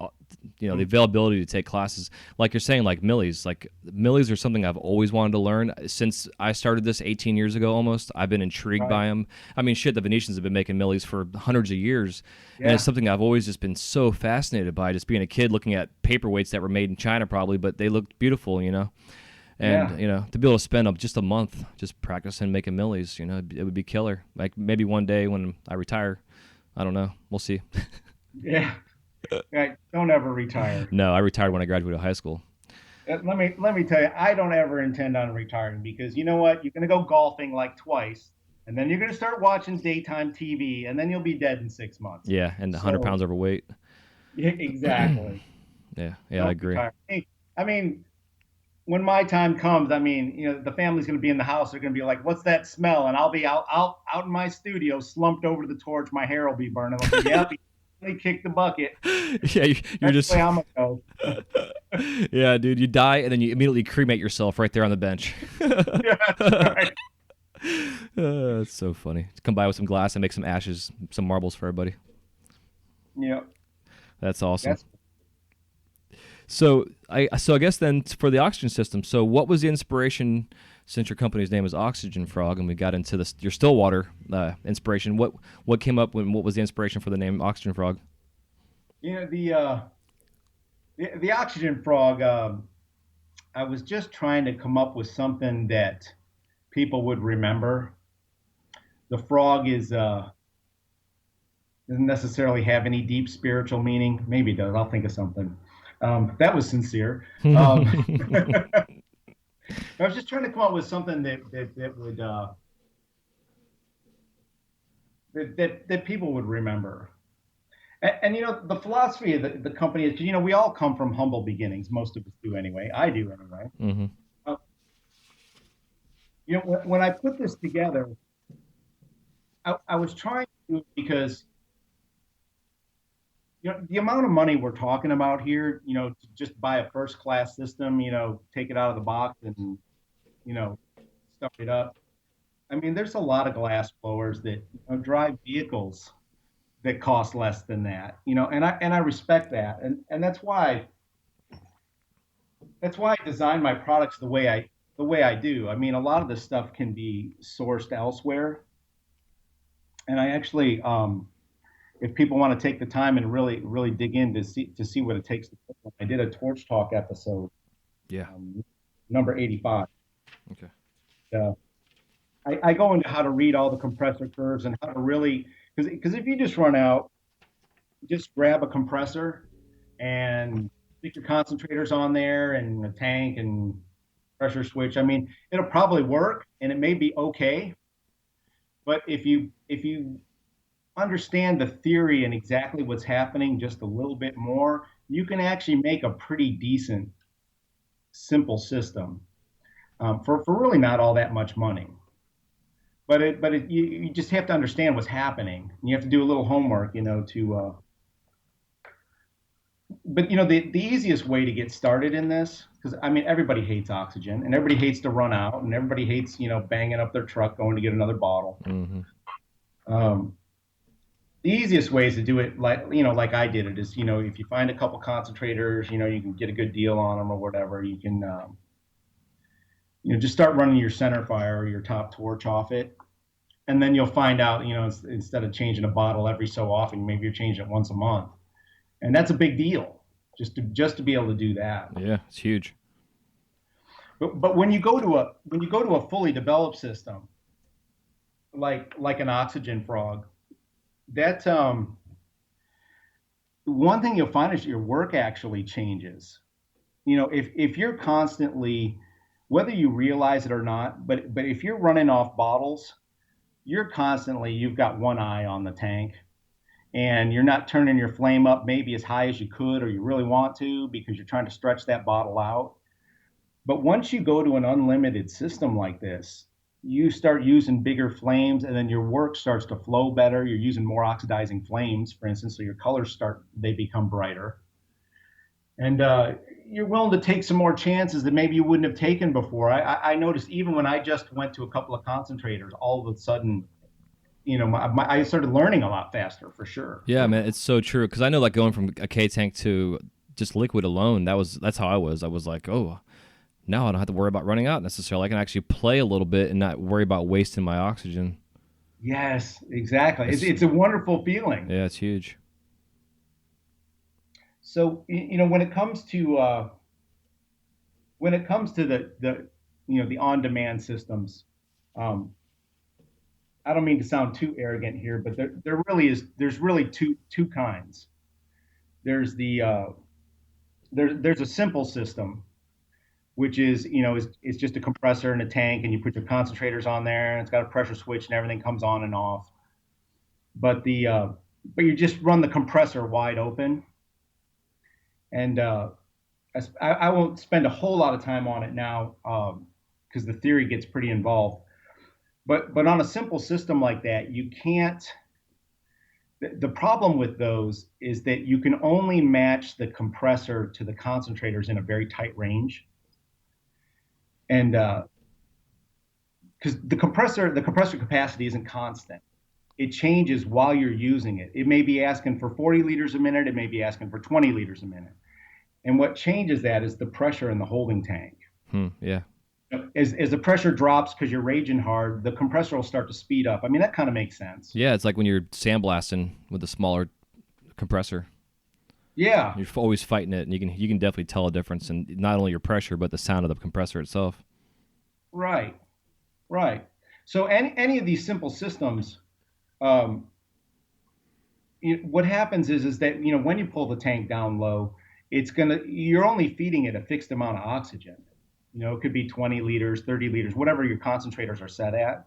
the availability to take classes, like you're saying, like Millies are something I've always wanted to learn since I started this 18 years ago almost. I've been intrigued by them. I mean, shit, the Venetians have been making Millies for hundreds of years. Yeah. And it's something I've always just been so fascinated by, just being a kid looking at paperweights that were made in China probably, but they looked beautiful, and to be able to spend just a month just practicing making Millies, it would be killer. Like maybe one day when I retire, I don't know, we'll see. Yeah. Don't ever retire. No, I retired when I graduated high school. Let me tell you, I don't ever intend on retiring, because you know what? You're going to go golfing like twice, and then you're going to start watching daytime TV, and then you'll be dead in 6 months. Yeah, and 100 pounds overweight. Yeah, exactly. Yeah, I agree. I mean, when my time comes, the family's going to be in the house. They're going to be like, "What's that smell?" And I'll be out in my studio, slumped over the torch. My hair will be burning. I'll be, yep. Kick the bucket. Yeah, you're just. The way I'm gonna go. Yeah, dude, you die and then you immediately cremate yourself right there on the bench. Yeah, that's right. That's so funny. Come by with some glass and make some ashes, some marbles for everybody. Yeah, that's awesome. So I guess then for the oxygen system. So what was the inspiration? Since your company's name is Oxygen Frog, and we got into your Stillwater inspiration, what came up what was the inspiration for the name Oxygen Frog? The Oxygen Frog. I was just trying to come up with something that people would remember. The frog doesn't necessarily have any deep spiritual meaning. Maybe it does. I'll think of something. That was sincere. I was just trying to come up with something that would that people would remember. And the philosophy of the company is, we all come from humble beginnings. Most of us do anyway. I do anyway. Mm-hmm. When I put this together, I was trying to do it because the amount of money we're talking about here, to just buy a first class system, take it out of the box and, start it up. I mean, there's a lot of glass blowers that drive vehicles that cost less than that, and I respect that. And that's why I design my products the way I do. I mean, a lot of this stuff can be sourced elsewhere. And I actually, if people want to take the time and really, really dig in to see what it takes to put one. I did a Torch Talk episode. Yeah. Number 85. Okay. I go into how to read all the compressor curves and how to really, because if you just run out, just grab a compressor and stick your concentrators on there and a tank and pressure switch. I mean, it'll probably work and it may be okay, but if you understand the theory and exactly what's happening just a little bit more, you can actually make a pretty decent, simple system for really not all that much money. You just have to understand what's happening. You have to do a little homework, to but the easiest way to get started in this, because I mean everybody hates oxygen and everybody hates to run out and everybody hates banging up their truck going to get another bottle. Mm-hmm. um, the easiest ways to do it, like I did it, is if you find a couple concentrators, you can get a good deal on them or whatever. You can just start running your center fire or your top torch off it, and then you'll find out, instead of changing a bottle every so often, maybe you're changing it once a month, and that's a big deal just to be able to do that. Yeah, it's huge. But when you go to a fully developed system like an oxygen frog, that one thing you'll find is your work actually changes. If you're constantly, whether you realize it or not, but if you're running off bottles, you've got one eye on the tank, and you're not turning your flame up maybe as high as you could or you really want to, because you're trying to stretch that bottle out. But once you go to an unlimited system like this, you start using bigger flames, and then your work starts to flow better. You're using more oxidizing flames, for instance, so your colors they become brighter. And you're willing to take some more chances that maybe you wouldn't have taken before. I noticed even when I just went to a couple of concentrators, all of a sudden, I started learning a lot faster, for sure. Yeah, man, it's so true. Because I know, like, going from a K tank to just liquid alone, that's how I was. I was like, oh, now I don't have to worry about running out necessarily. I can actually play a little bit and not worry about wasting my oxygen. Yes, exactly. It's a wonderful feeling. Yeah, it's huge. So when it comes to the on-demand systems, I don't mean to sound too arrogant here, but there's really two kinds. There's there's a simple system, which is just a compressor and a tank, and you put your concentrators on there, and it's got a pressure switch, and everything comes on and off. But you just run the compressor wide open, and I won't spend a whole lot of time on it now, because the theory gets pretty involved. But on a simple system like that, you can't. The problem with those is that you can only match the compressor to the concentrators in a very tight range. And because the compressor capacity isn't constant, it changes while you're using it. It may be asking for 40 liters a minute, it may be asking for 20 liters a minute. And what changes that is the pressure in the holding tank. Yeah. As the pressure drops because you're raging hard, the compressor will start to speed up. I mean, that kind of makes sense. Yeah, it's like when you're sandblasting with a smaller compressor. Yeah. You're always fighting it, and you can definitely tell a difference in not only your pressure but the sound of the compressor itself. Right. So any of these simple systems, what happens is that when you pull the tank down low, you're only feeding it a fixed amount of oxygen. It could be 20 liters, 30 liters, whatever your concentrators are set at.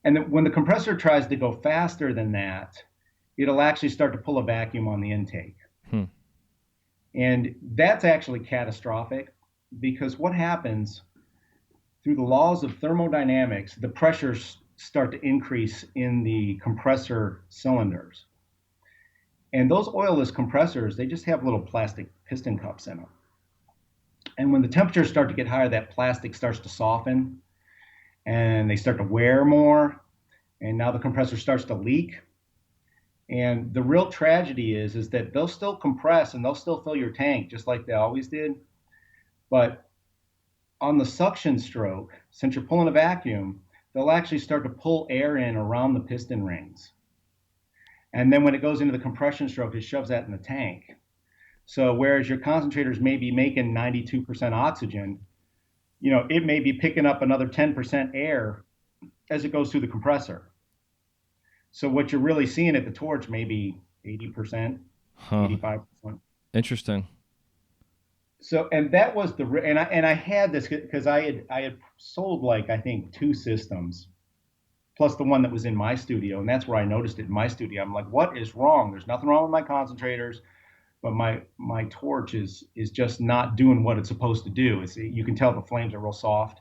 And then when the compressor tries to go faster than that, it'll actually start to pull a vacuum on the intake. And that's actually catastrophic, because what happens through the laws of thermodynamics, the pressures start to increase in the compressor cylinders. And those oilless compressors, they just have little plastic piston cups in them. And when the temperatures start to get higher, that plastic starts to soften and they start to wear more. And now the compressor starts to leak. And the real tragedy is that they'll still compress and they'll still fill your tank just like they always did. But on the suction stroke, since you're pulling a vacuum, they'll actually start to pull air in around the piston rings. And then when it goes into the compression stroke, it shoves that in the tank. So whereas your concentrators may be making 92% oxygen, it may be picking up another 10% air as it goes through the compressor. So what you're really seeing at the torch may be 80%, 85%. Interesting. So, and that was and I had this because I had sold like I think two systems plus the one that was in my studio, and that's where I noticed it in my studio. I'm like, what is wrong? There's nothing wrong with my concentrators, but my torch is just not doing what it's supposed to do. It's, you can tell the flames are real soft.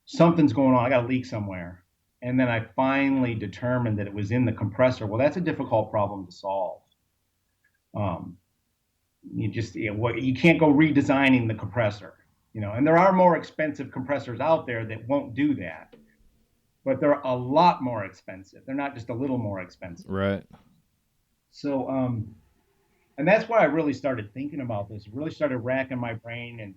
Something's going on. I got a leak somewhere. And then I finally determined that it was in the compressor. Well, that's a difficult problem to solve. Um, you can't go redesigning the compressor, and there are more expensive compressors out there that won't do that, but they're a lot more expensive. They're not just a little more expensive. Right. So, and that's why I really started thinking about this, really started racking my brain. And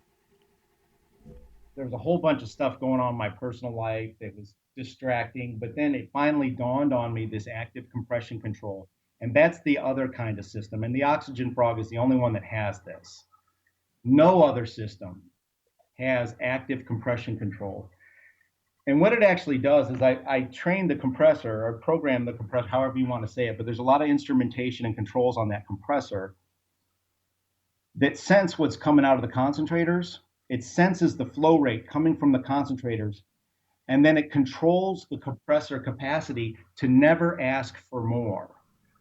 there was a whole bunch of stuff going on in my personal life that was distracting. But then it finally dawned on me, this active compression control. And that's the other kind of system. And the Oxygen Frog is the only one that has this. No other system has active compression control. And what it actually does is I train the compressor or program the compressor, however you want to say it, but there's a lot of instrumentation and controls on that compressor that sense what's coming out of the concentrators. It senses the flow rate coming from the concentrators, and then it controls the compressor capacity to never ask for more.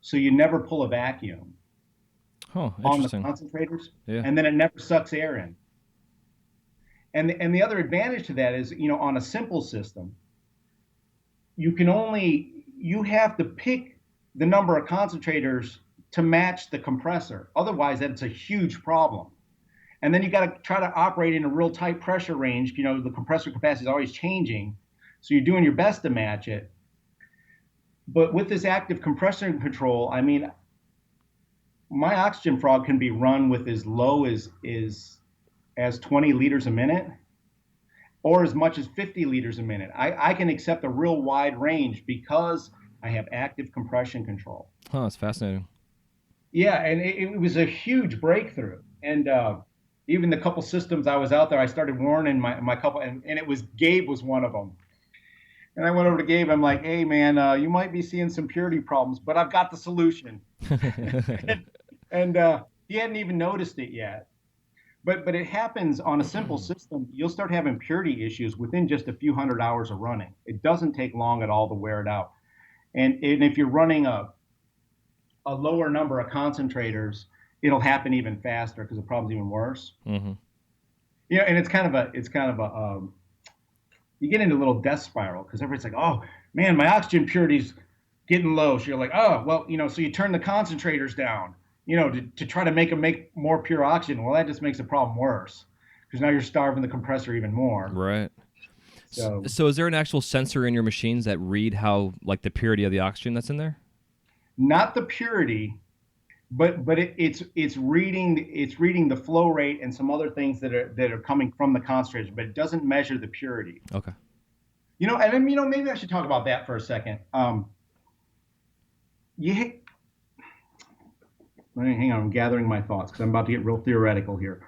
So you never pull a vacuum Oh, on the interesting. concentrators, Yeah. and then it never sucks air in. And the other advantage to that is, on a simple system, you have to pick the number of concentrators to match the compressor. Otherwise, that's a huge problem. And then you got to try to operate in a real tight pressure range. The compressor capacity is always changing, so you're doing your best to match it. But with this active compression control, I mean, my Oxygen Frog can be run with as low as 20 liters a minute, or as much as 50 liters a minute. I can accept a real wide range because I have active compression control. Huh, that's fascinating. Yeah, and it was a huge breakthrough. And even the couple systems I was out there, I started warning my couple, and it was Gabe was one of them. And I went over to Gabe. I'm like, hey, man, you might be seeing some purity problems, but I've got the solution. and he hadn't even noticed it yet. But it happens on a simple system. You'll start having purity issues within just a few hundred hours of running. It doesn't take long at all to wear it out. And if you're running a lower number of concentrators, it'll happen even faster because the problem's even worse. Mm-hmm. And it's kind of a you get into a little death spiral because everybody's like, oh man, my oxygen purity's getting low. So you're like, oh well, so you turn the concentrators down, to try to make more pure oxygen. Well, that just makes the problem worse because now you're starving the compressor even more. Right. So So is there an actual sensor in your machines that read how, like, the purity of the oxygen that's in there? not the purity, but it's reading the flow rate and some other things that are coming from the concentrators, but it doesn't measure the purity. Okay. And then maybe I should talk about that for a second. You hang on, I'm gathering my thoughts because I'm about to get real theoretical here.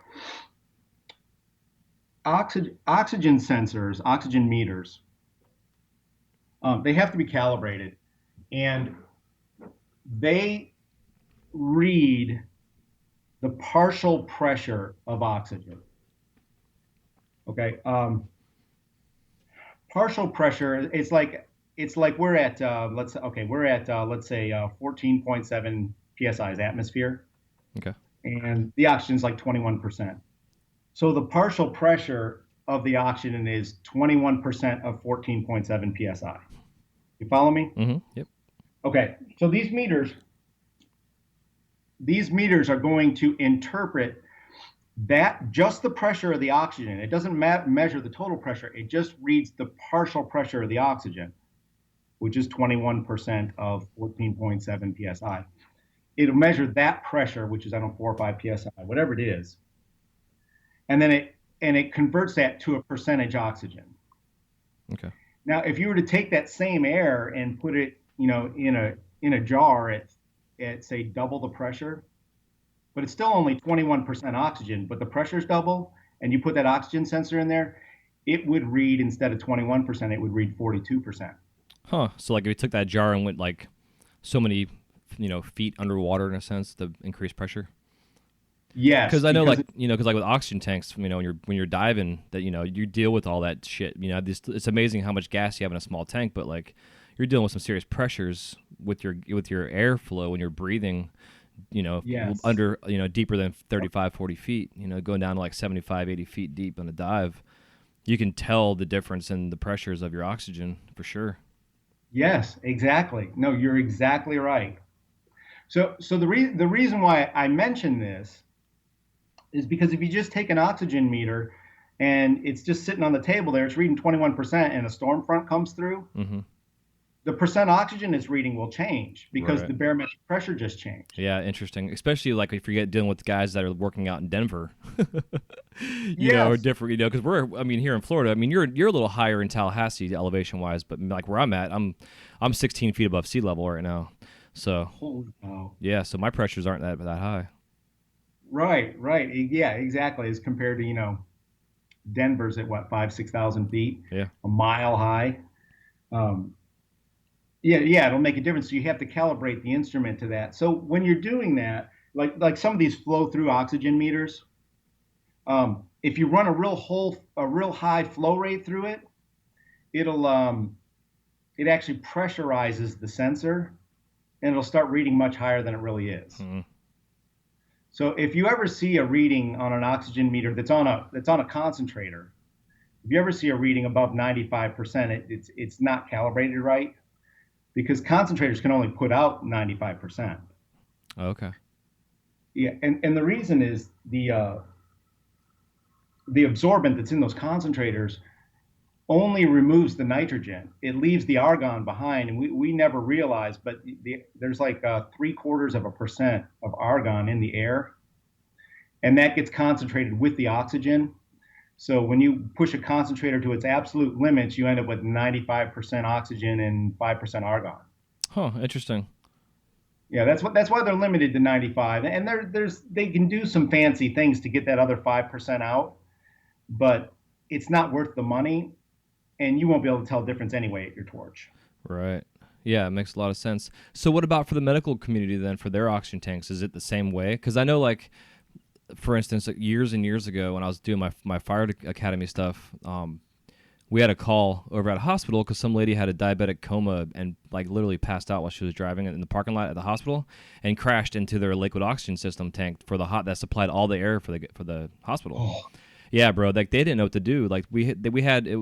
Oxygen sensors, oxygen meters, they have to be calibrated, and they read the partial pressure of oxygen. Okay, partial pressure. It's like we're at let's say 14.7 psi is atmosphere, Okay. and the oxygen's like 21%. So the partial pressure of the oxygen is 21% of 14.7 psi. You follow me? Mm-hmm. Yep. Okay. So these meters are going to interpret that just the pressure of the oxygen. It doesn't measure the total pressure. It just reads the partial pressure of the oxygen, which is 21% of 14.7 psi. It'll measure that pressure, which is, I don't know, 4 or 5 psi, whatever it is. And then it converts that to a percentage oxygen. Okay. Now, if you were to take that same air and put it, in a jar at say double the pressure, but it's still only 21% oxygen, but the pressure's double, and you put that oxygen sensor in there, it would read, instead of 21%, it would read 42%. Huh. So, like, if you took that jar and went, like, so many, feet underwater, in a sense, to increase pressure? Yes, Because I know, because like, because like with oxygen tanks, when you're diving, that you deal with all that shit. It's amazing how much gas you have in a small tank, but like you're dealing with some serious pressures with your airflow when you're breathing. yes, Under deeper than 35, 40 feet. Going down to like 75, 80 feet deep on a dive, you can tell the difference in the pressures of your oxygen for sure. yes, exactly. No, you're exactly right. So the reason why I mention this is because if you just take an oxygen meter and it's just sitting on the table there, it's reading 21%, and a storm front comes through, Mm-hmm. the percent oxygen it's reading will change because Right. the barometric pressure just changed. Yeah, interesting. Especially like if you're dealing with guys that are working out in Denver, or Yes. different, because I mean, here in Florida, I mean, you're a little higher in Tallahassee elevation wise, but like where I'm at, I'm 16 feet above sea level right now. So Holy cow. yeah, so my pressures aren't that high. Right, right. Yeah, exactly. As compared to, Denver's at what, 6,000 feet, Yeah. a mile high. Um, yeah, yeah, it'll make a difference. So you have to calibrate the instrument to that. So when you're doing that, like some of these flow through oxygen meters, if you run a real high flow rate through it, it'll it actually pressurizes the sensor, and it'll start reading much higher than it really is. Mm-hmm. So if you ever see a reading on an oxygen meter that's on a concentrator, if you ever see a reading above 95%, it's not calibrated right, because concentrators can only put out 95%. Okay. Yeah, and the reason is the absorbent that's in those concentrators only removes the nitrogen. It leaves the argon behind, and we never realize, but there's like 0.75% of argon in the air, and that gets concentrated with the oxygen. So when you push a concentrator to its absolute limits, you end up with 95% oxygen and 5% argon. Huh. Interesting. Yeah, that's why they're limited to 95. And they can do some fancy things to get that other 5% out, but it's not worth the money, and you won't be able to tell the difference anyway at your torch. Right. Yeah, it makes a lot of sense. So what about for the medical community then for their oxygen tanks? Is it the same way? Because I know, like, for instance, like years and years ago when I was doing my fire academy stuff, we had a call over at a hospital because some lady had a diabetic coma and like literally passed out while she was driving in the parking lot at the hospital and crashed into their liquid oxygen system tank for the hot that supplied all the air for the hospital. Oh, Yeah, bro. Like they didn't know what to do. Like we had it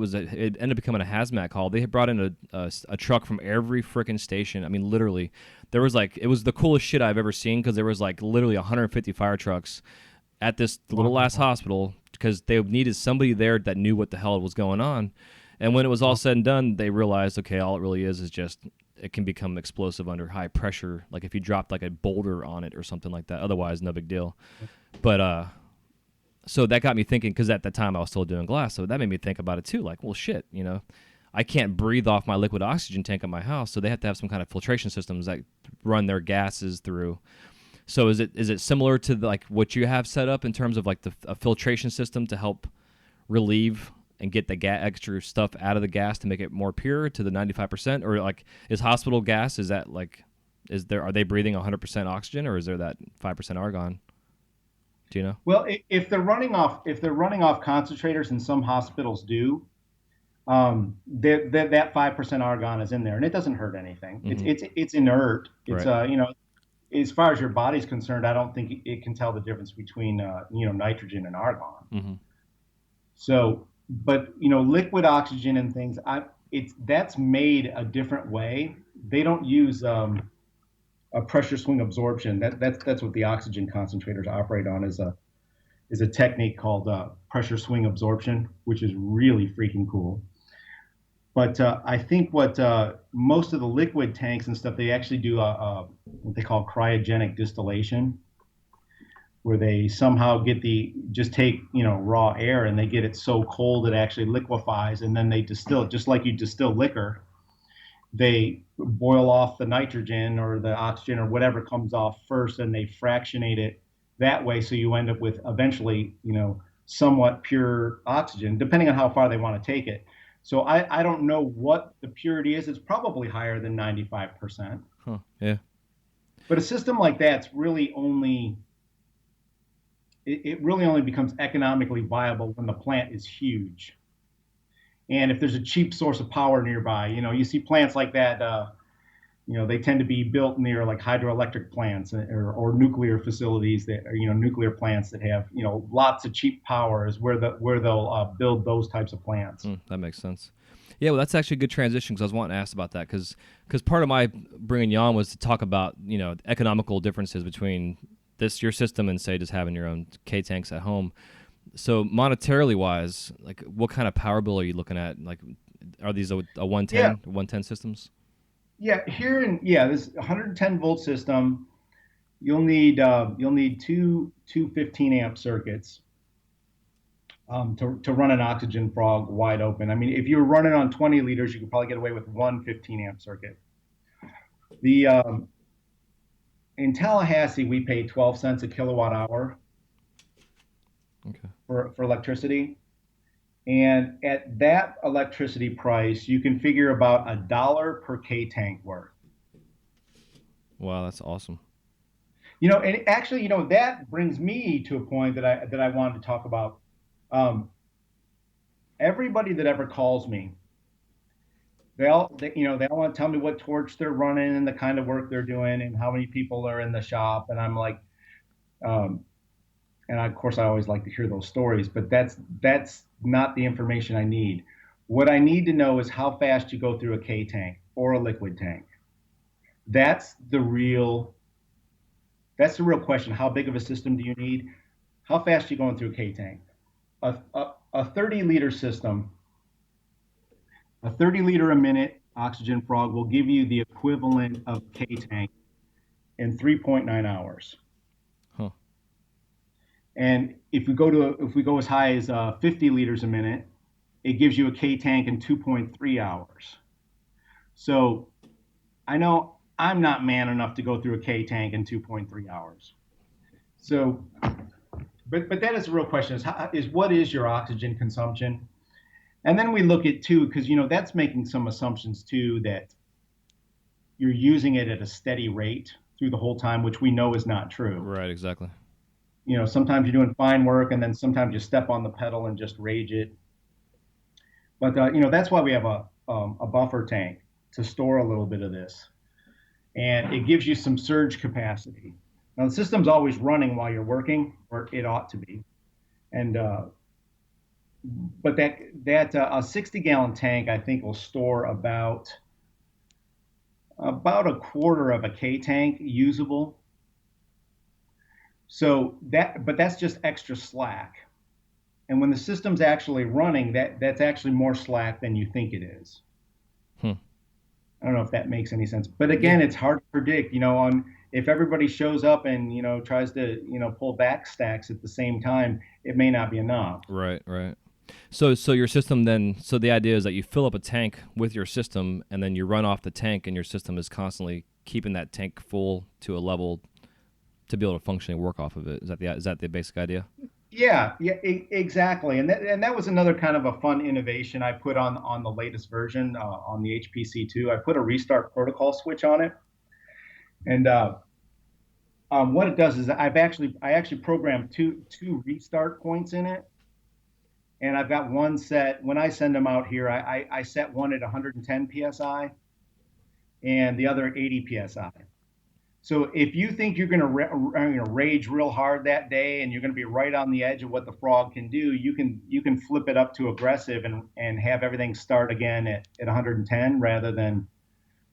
ended up becoming a hazmat call. They had brought in a truck from every freaking station. I mean, literally, there was like it was the coolest shit I've ever seen because there was like literally 150 fire trucks at this little ass hospital because they needed somebody there that knew what the hell was going on. And when it was all said and done, they realized, okay, all it really is just it can become explosive under high pressure. Like if you dropped like a boulder on it or something like that. Otherwise, no big deal. But so that got me thinking because at the time I was still doing glass, so that made me think about it too. Like, well, shit, I can't breathe off my liquid oxygen tank at my house, so they have to have some kind of filtration systems that run their gases through. So is it similar to like what you have set up in terms of like a filtration system to help relieve and get the extra stuff out of the gas to make it more pure to the 95%, or like is hospital gas are they breathing 100% oxygen or is there that 5% argon? Do you know? well, if they're running off concentrators, and some hospitals do, that 5% argon is in there, and it doesn't hurt anything. Mm-hmm. It's inert. It's Right. as far as your body's concerned, I don't think it can tell the difference between nitrogen and argon. Mm-hmm. So, but liquid oxygen and things, that's made a different way. They don't use a pressure swing absorption. That's what the oxygen concentrators operate on, is a technique called pressure swing absorption, which is really freaking cool. But I think what most of the liquid tanks and stuff, they actually do what they call cryogenic distillation, where they somehow just take raw air, and they get it so cold it actually liquefies, and then they distill it just like you distill liquor. They boil off the nitrogen or the oxygen or whatever comes off first, and they fractionate it that way, so you end up with eventually somewhat pure oxygen, depending on how far they want to take it. So I don't know what the purity is. It's probably higher than 95%. Huh. Yeah. But a system like that's really only it really only becomes economically viable when the plant is huge. And if there's a cheap source of power nearby, you see plants like that. They tend to be built near like hydroelectric plants or nuclear facilities that are, nuclear plants that have, lots of cheap power is where they'll build those types of plants. That makes sense. Yeah, well, that's actually a good transition because I was wanting to ask about that because part of my bringing you on was to talk about, economical differences between your system and, say, just having your own K tanks at home. So monetarily wise, like what kind of power bill are you looking at? Like, are these a 110 systems? Yeah, this 110 volt system, you'll need two 15 amp circuits to run an oxygen frog wide open. I mean, if you were running on 20 liters, you could probably get away with one 15 amp circuit. In Tallahassee, we pay 12 cents a kilowatt hour for electricity. And at that electricity price, you can figure about $1 per K tank worth. Wow, that's awesome. And actually, that brings me to a point that I wanted to talk about. Everybody that ever calls me, they all want to tell me what torch they're running and the kind of work they're doing and how many people are in the shop. And I'm like, and of course I always like to hear those stories, but that's not the information I need. What I need to know is how fast you go through a K tank or a liquid tank. That's the real question. How big of a system do you need? How fast are you going through a K tank? A 30 liter system, a 30 liter a minute oxygen frog will give you the equivalent of K tank in 3.9 hours. Huh. And if we go as high as 50 liters a minute, it gives you a K tank in 2.3 hours. So I know I'm not man enough to go through a K tank in 2.3 hours. So, but that is the real question: is what is your oxygen consumption? And then we look at too, because that's making some assumptions too that you're using it at a steady rate through the whole time, which we know is not true. Right, exactly. Sometimes you're doing fine work, and then sometimes you step on the pedal and just rage it. But that's why we have a buffer tank to store a little bit of this, and it gives you some surge capacity. Now the system's always running while you're working, or it ought to be, and but that a 60-gallon tank I think will store about a quarter of a K tank usable. So but that's just extra slack. And when the system's actually running, that's actually more slack than you think it is. I don't know if that makes any sense. But again, it's hard to predict, on if everybody shows up and, tries to, pull back stacks at the same time, it may not be enough. Right. So your system then, so the idea is that you fill up a tank with your system and then you run off the tank and your system is constantly keeping that tank full to a level to be able to functionally work off of it. Is that the basic idea? Yeah, exactly. And that was another kind of a fun innovation I put on the latest version on the HPC2. I put a restart protocol switch on it. And what it does is I actually programmed two restart points in it. And I've got one set, when I send them out here, I set one at 110 PSI and the other at 80 PSI. So if you think you're going to rage real hard that day and you're going to be right on the edge of what the frog can do, you can flip it up to aggressive and have everything start again at 110 rather than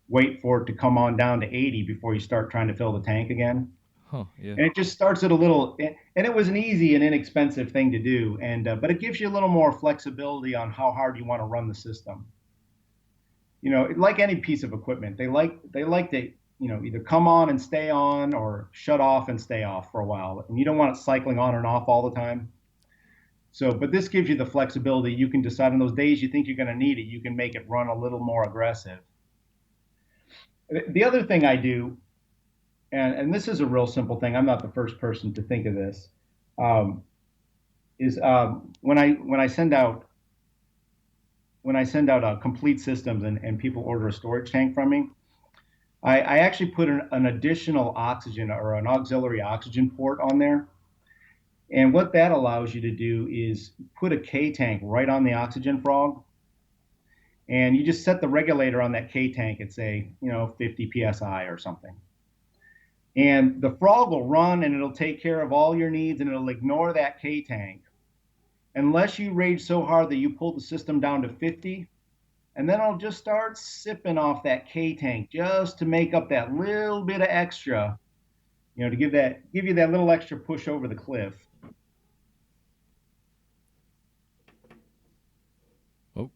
wait for it to come on down to 80 before you start trying to fill the tank again. Huh, yeah. And it just starts at a little, and it was an easy and inexpensive thing to do, but it gives you a little more flexibility on how hard you want to run the system. Like any piece of equipment, they like to either come on and stay on or shut off and stay off for a while. And you don't want it cycling on and off all the time. So, but this gives you the flexibility. You can decide on those days you think you're going to need it, you can make it run a little more aggressive. The other thing I do, and this is a real simple thing, I'm not the first person to think of this, is when I send out complete systems and people order a storage tank from me, I actually put an additional oxygen or an auxiliary oxygen port on there. And what that allows you to do is put a K tank right on the oxygen frog, and you just set the regulator on that K tank at say, 50 psi or something. And the frog will run and it'll take care of all your needs and it'll ignore that K tank unless you rage so hard that you pull the system down to 50. And then I'll just start sipping off that K tank just to make up that little bit of extra, to give you that little extra push over the cliff. Oh,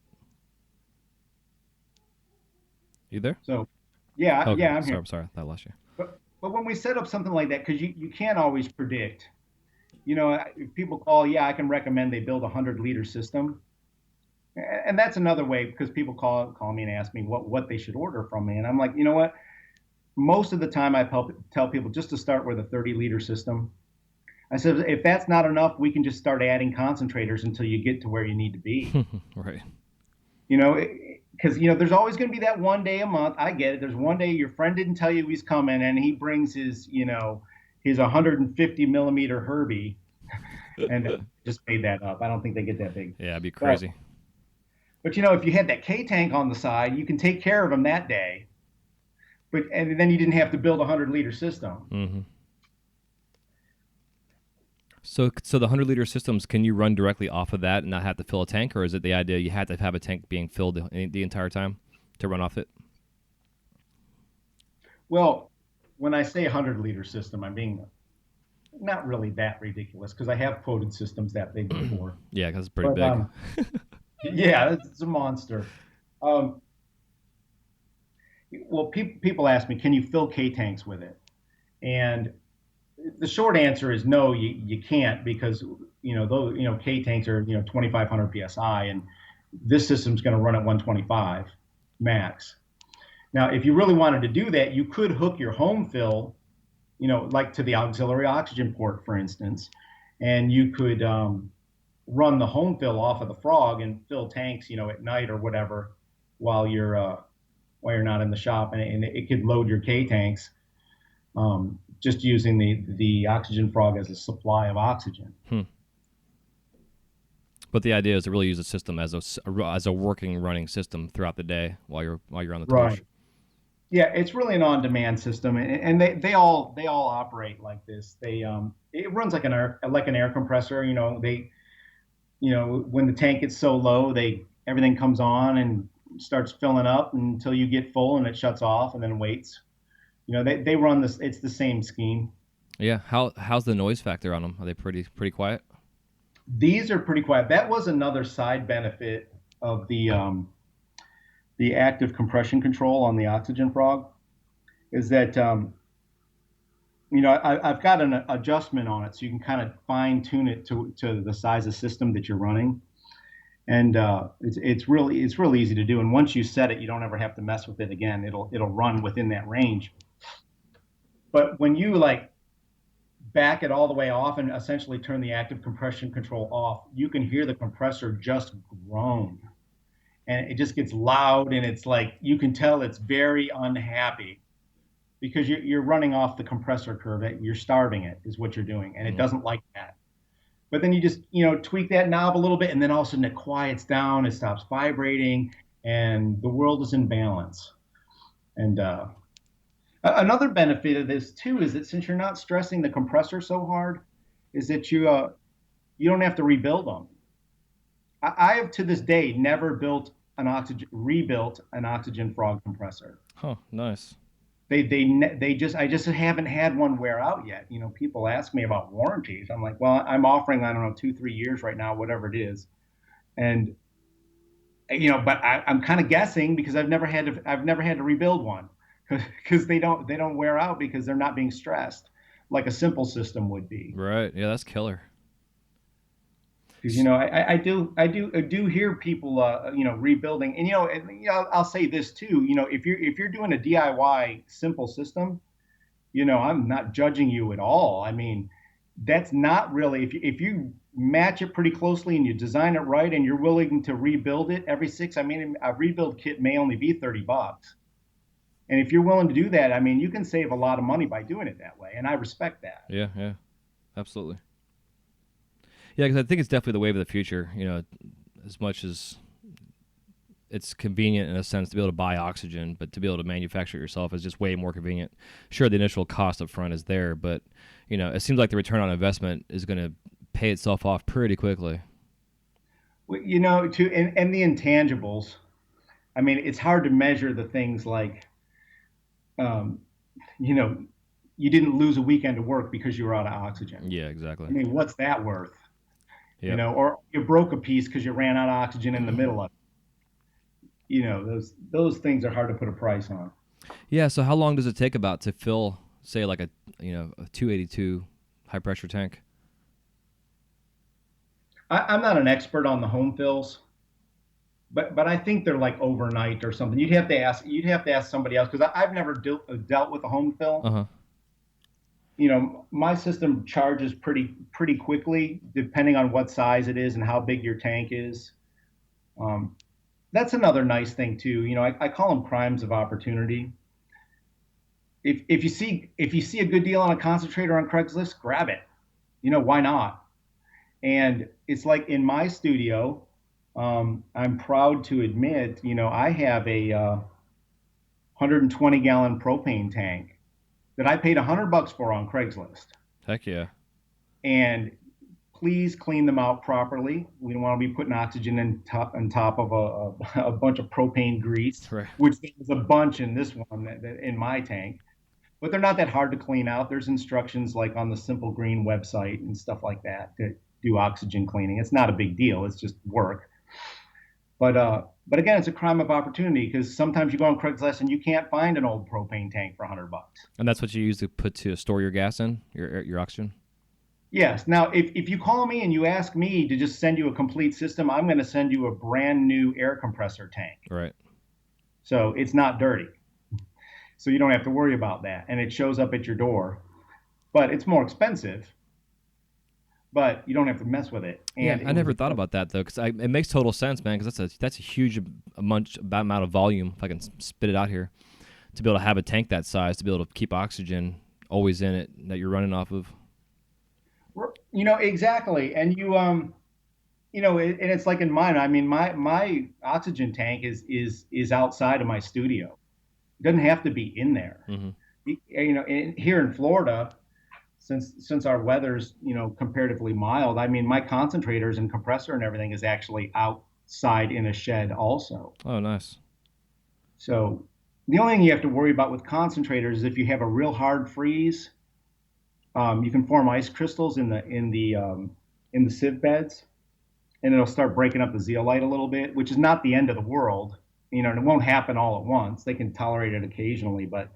you there? So, yeah, Okay, yeah, I'm here. sorry, I lost you. But when we set up something like that, because you can't always predict, if people call, yeah, I can recommend they build a 100-liter system. And that's another way because people call me and ask me what they should order from me. And I'm like, you know what? Most of the time I tell people just to start with a 30-liter system. I said, if that's not enough, we can just start adding concentrators until you get to where you need to be. Right. Because there's always going to be that one day a month. I get it. There's one day your friend didn't tell you he's coming, and he brings his 150 millimeter Herbie, and just made that up. I don't think they get that big. Yeah, it'd be crazy. But if you had that K tank on the side, you can take care of them that day. And then you didn't have to build a 100-liter system. Mm-hmm. So the 100-liter systems, can you run directly off of that and not have to fill a tank, or is it the idea you had to have a tank being filled the entire time to run off it? Well, when I say 100-liter system, I'm being not really that ridiculous because I have quoted systems that big before. Yeah, because it's pretty big. Yeah, it's a monster. Well, people ask me, can you fill K tanks with it? And the short answer is no, you can't because those K tanks are 2,500 psi, and this system's going to run at 125 max. Now, if you really wanted to do that, you could hook your home fill, like to the auxiliary oxygen port, for instance, and you could run the home fill off of the frog and fill tanks, at night or whatever, while you're not in the shop, and it could load your K tanks, just using the oxygen frog as a supply of oxygen. But the idea is to really use the system as a working, running system throughout the day while you're on the torch. Right. Yeah, it's really an on-demand system, and they all operate like this. It runs like an air compressor. When the tank gets so low, everything comes on and starts filling up until you get full, and it shuts off and then waits. They run this. It's the same scheme. Yeah. How's the noise factor on them? Are they pretty quiet? These are pretty quiet. That was another side benefit of the active compression control on the oxygen frog, is that I've got an adjustment on it, so you can kind of fine tune it to the size of system that you're running, and it's really easy to do. And once you set it, you don't ever have to mess with it again. It'll run within that range. But when you back it all the way off and essentially turn the active compression control off, you can hear the compressor just groan. And it just gets loud, and it's you can tell it's very unhappy because you're running off the compressor curve. You're starving it is what you're doing, and it doesn't like that. But then you just tweak that knob a little bit, and then all of a sudden it quiets down, it stops vibrating, and the world is in balance. And another benefit of this too is that since you're not stressing the compressor so hard, is that you don't have to rebuild them. I have to this day never rebuilt an oxygen frog compressor. Huh, nice. I just haven't had one wear out yet. People ask me about warranties. I'm like, well, I'm offering, I don't know, 2-3 years right now, whatever it is. And but I'm kind of guessing because I've never had to rebuild one because they don't wear out because they're not being stressed like a simple system would be. Right. Yeah, that's killer. Because I do hear people rebuilding, and I'll say this too. If you're doing a DIY simple system, I'm not judging you at all. I mean, that's not really if you match it pretty closely and you design it right and you're willing to rebuild it every 6. I mean, a rebuild kit may only be $30, and if you're willing to do that, I mean, you can save a lot of money by doing it that way, and I respect that. Yeah, absolutely. Yeah, because I think it's definitely the wave of the future. As much as it's convenient in a sense to be able to buy oxygen, but to be able to manufacture it yourself is just way more convenient. Sure, the initial cost up front is there, but it seems like the return on investment is going to pay itself off pretty quickly. Well, and the intangibles. I mean, it's hard to measure the things like, um, you know, you didn't lose a weekend of work because you were out of oxygen. Yeah, exactly. I mean, what's that worth? Yep. Or you broke a piece because you ran out of oxygen in the middle of it. Those things are hard to put a price on. Yeah. So how long does it take about to fill, say, like a 282 high pressure tank? I'm not an expert on the home fills, but I think they're like overnight or something. You'd have to ask somebody else because I've never dealt with a home Uh fill. huh. My system charges pretty quickly depending on what size it is and how big your tank is. Um, that's another nice thing too. I call them crimes of opportunity. If you see a good deal on a concentrator on Craigslist, grab it. Why not? And it's like in my studio, I'm proud to admit, I have a 120-gallon propane tank that I paid $100 for on Craigslist. Heck yeah. And please clean them out properly. We don't want to be putting oxygen on top of a bunch of propane grease, Right. which is a bunch in this one in my tank. But they're not that hard to clean out. There's instructions like on the Simple Green website and stuff like that to do oxygen cleaning. It's not a big deal. It's just work. But again, it's a crime of opportunity because sometimes you go on Craigslist and you can't find an old propane tank for $100. And that's what you use to store your gas in, your oxygen. Yes. Now, if you call me and you ask me to just send you a complete system, I'm going to send you a brand new air compressor tank. Right. So it's not dirty. So you don't have to worry about that. And it shows up at your door. But it's more expensive, but you don't have to mess with it. Yeah, And I never thought about that though, because it makes total sense, man. Because that's a huge amount of volume. If I can spit it out here, to be able to have a tank that size, to be able to keep oxygen always in it that you're running off of. Exactly. And and it's like in mine. I mean, my oxygen tank is outside of my studio. It doesn't have to be in there. Mm-hmm. Here in Florida, since our weather's comparatively mild, I mean my concentrators and compressor and everything is actually outside in a shed also. Oh, nice. So the only thing you have to worry about with concentrators is if you have a real hard freeze, you can form ice crystals in the sieve beds, and it'll start breaking up the zeolite a little bit, which is not the end of the world. And it won't happen all at once. They can tolerate it occasionally, but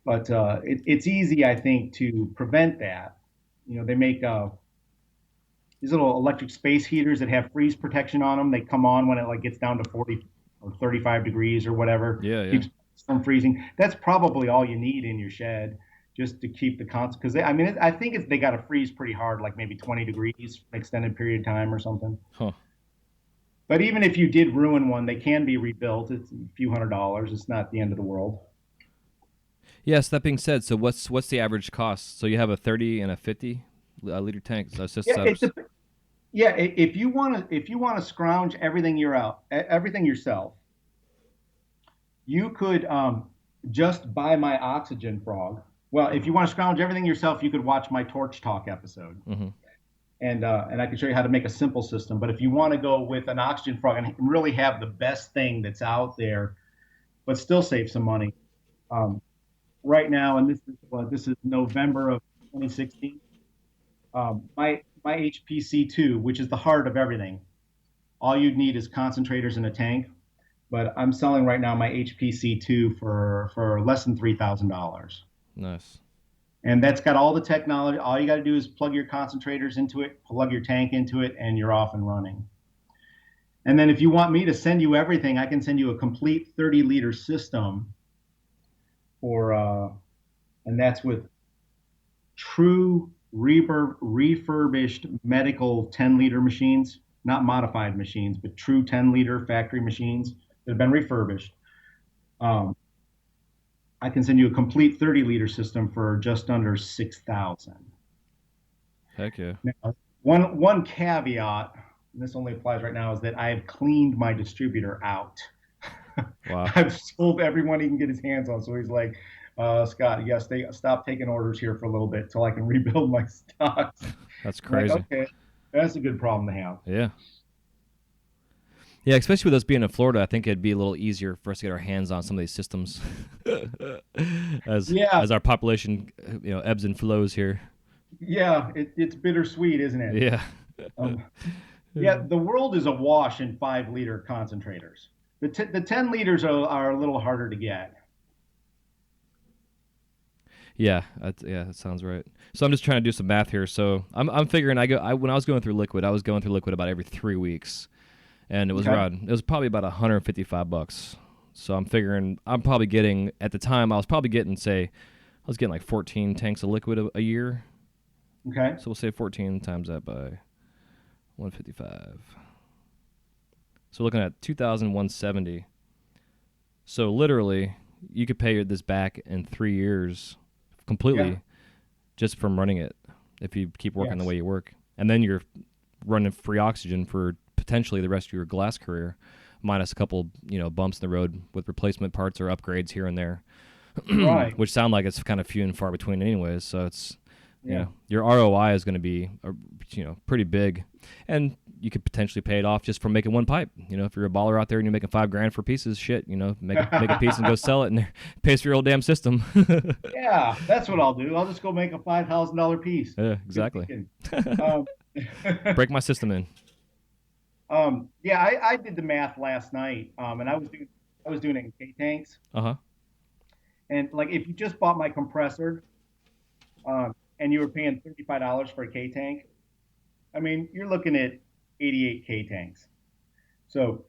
it's easy, I think, to prevent that. They make these little electric space heaters that have freeze protection on them. They come on when it like gets down to 40 or 35 degrees or whatever. Yeah, yeah. Keeps from freezing. That's probably all you need in your shed just to keep the constant. Because I think they got to freeze pretty hard, like maybe 20 degrees for an extended period of time or something. Huh. But even if you did ruin one, they can be rebuilt. It's a few $100s. It's not the end of the world. Yes. That being said, so what's the average cost? So you have a 30 and a 50 liter tank. So it's just If you want to scrounge everything everything yourself, you could just buy my oxygen frog. Well, if you want to scrounge everything yourself, you could watch my Torch Talk episode, Mm-hmm. and I can show you how to make a simple system. But if you want to go with an oxygen frog and really have the best thing that's out there, but still save some money, right now, and this is November of 2016. My HPC2, which is the heart of everything, all you'd need is concentrators in a tank. But I'm selling right now my HPC2 for less than $3,000. Nice. And that's got all the technology. All you got to do is plug your concentrators into it, plug your tank into it, and you're off and running. And then if you want me to send you everything, I can send you a complete 30-liter system and that's with true refurbished medical 10-liter machines, not modified machines, but true 10-liter factory machines that have been refurbished. I can send you a complete 30-liter system for just under $6,000. Heck yeah. One caveat, and this only applies right now, is that I've cleaned my distributor out. Wow. I've sold everyone he can get his hands on. So he's like, Scott, yes, they stop taking orders here for a little bit till I can rebuild my stocks. That's I'm like, crazy. okay, that's a good problem to have. Yeah. Yeah, especially with us being in Florida, I think it'd be a little easier for us to get our hands on some of these systems as Yeah, our population, ebbs and flows here. yeah, it's bittersweet, isn't it? Yeah. Um, yeah, the world is awash in 5 liter concentrators. The 10 liters are a little harder to get. Yeah, that sounds right. So I'm just trying to do some math here. So I'm figuring when I was going through liquid, I was going through liquid about every 3 weeks, and Okay. it was probably about $155. So I'm figuring I'm probably getting at the time I was probably getting I was getting like 14 tanks of liquid a year. Okay. So we'll say 14 times that by 155. So we're looking at 2,170. So literally, you could pay this back in 3 years Yeah. completely just from running it if you keep working the Yes. way you work. And then you're running free oxygen for potentially the rest of your glass career, minus a couple, bumps in the road with replacement parts or upgrades here and there, Right. which sound like it's kind of few and far between anyways. So it's, Yeah. your ROI is going to be, pretty big. And you could potentially pay it off just from making one pipe. If you're a baller out there and you're making $5,000 for pieces, shit, make a piece and go sell it, and pays for your old damn system. Yeah, that's what I'll do. I'll just go make a $5,000 piece. Yeah, Good exactly. thinking. Um, Break my system in. yeah, I did the math last night, and I was doing it in K tanks, Uh huh. and like if you just bought my compressor, and you were paying $35 for a K tank, I mean you're looking at 88 K tanks. So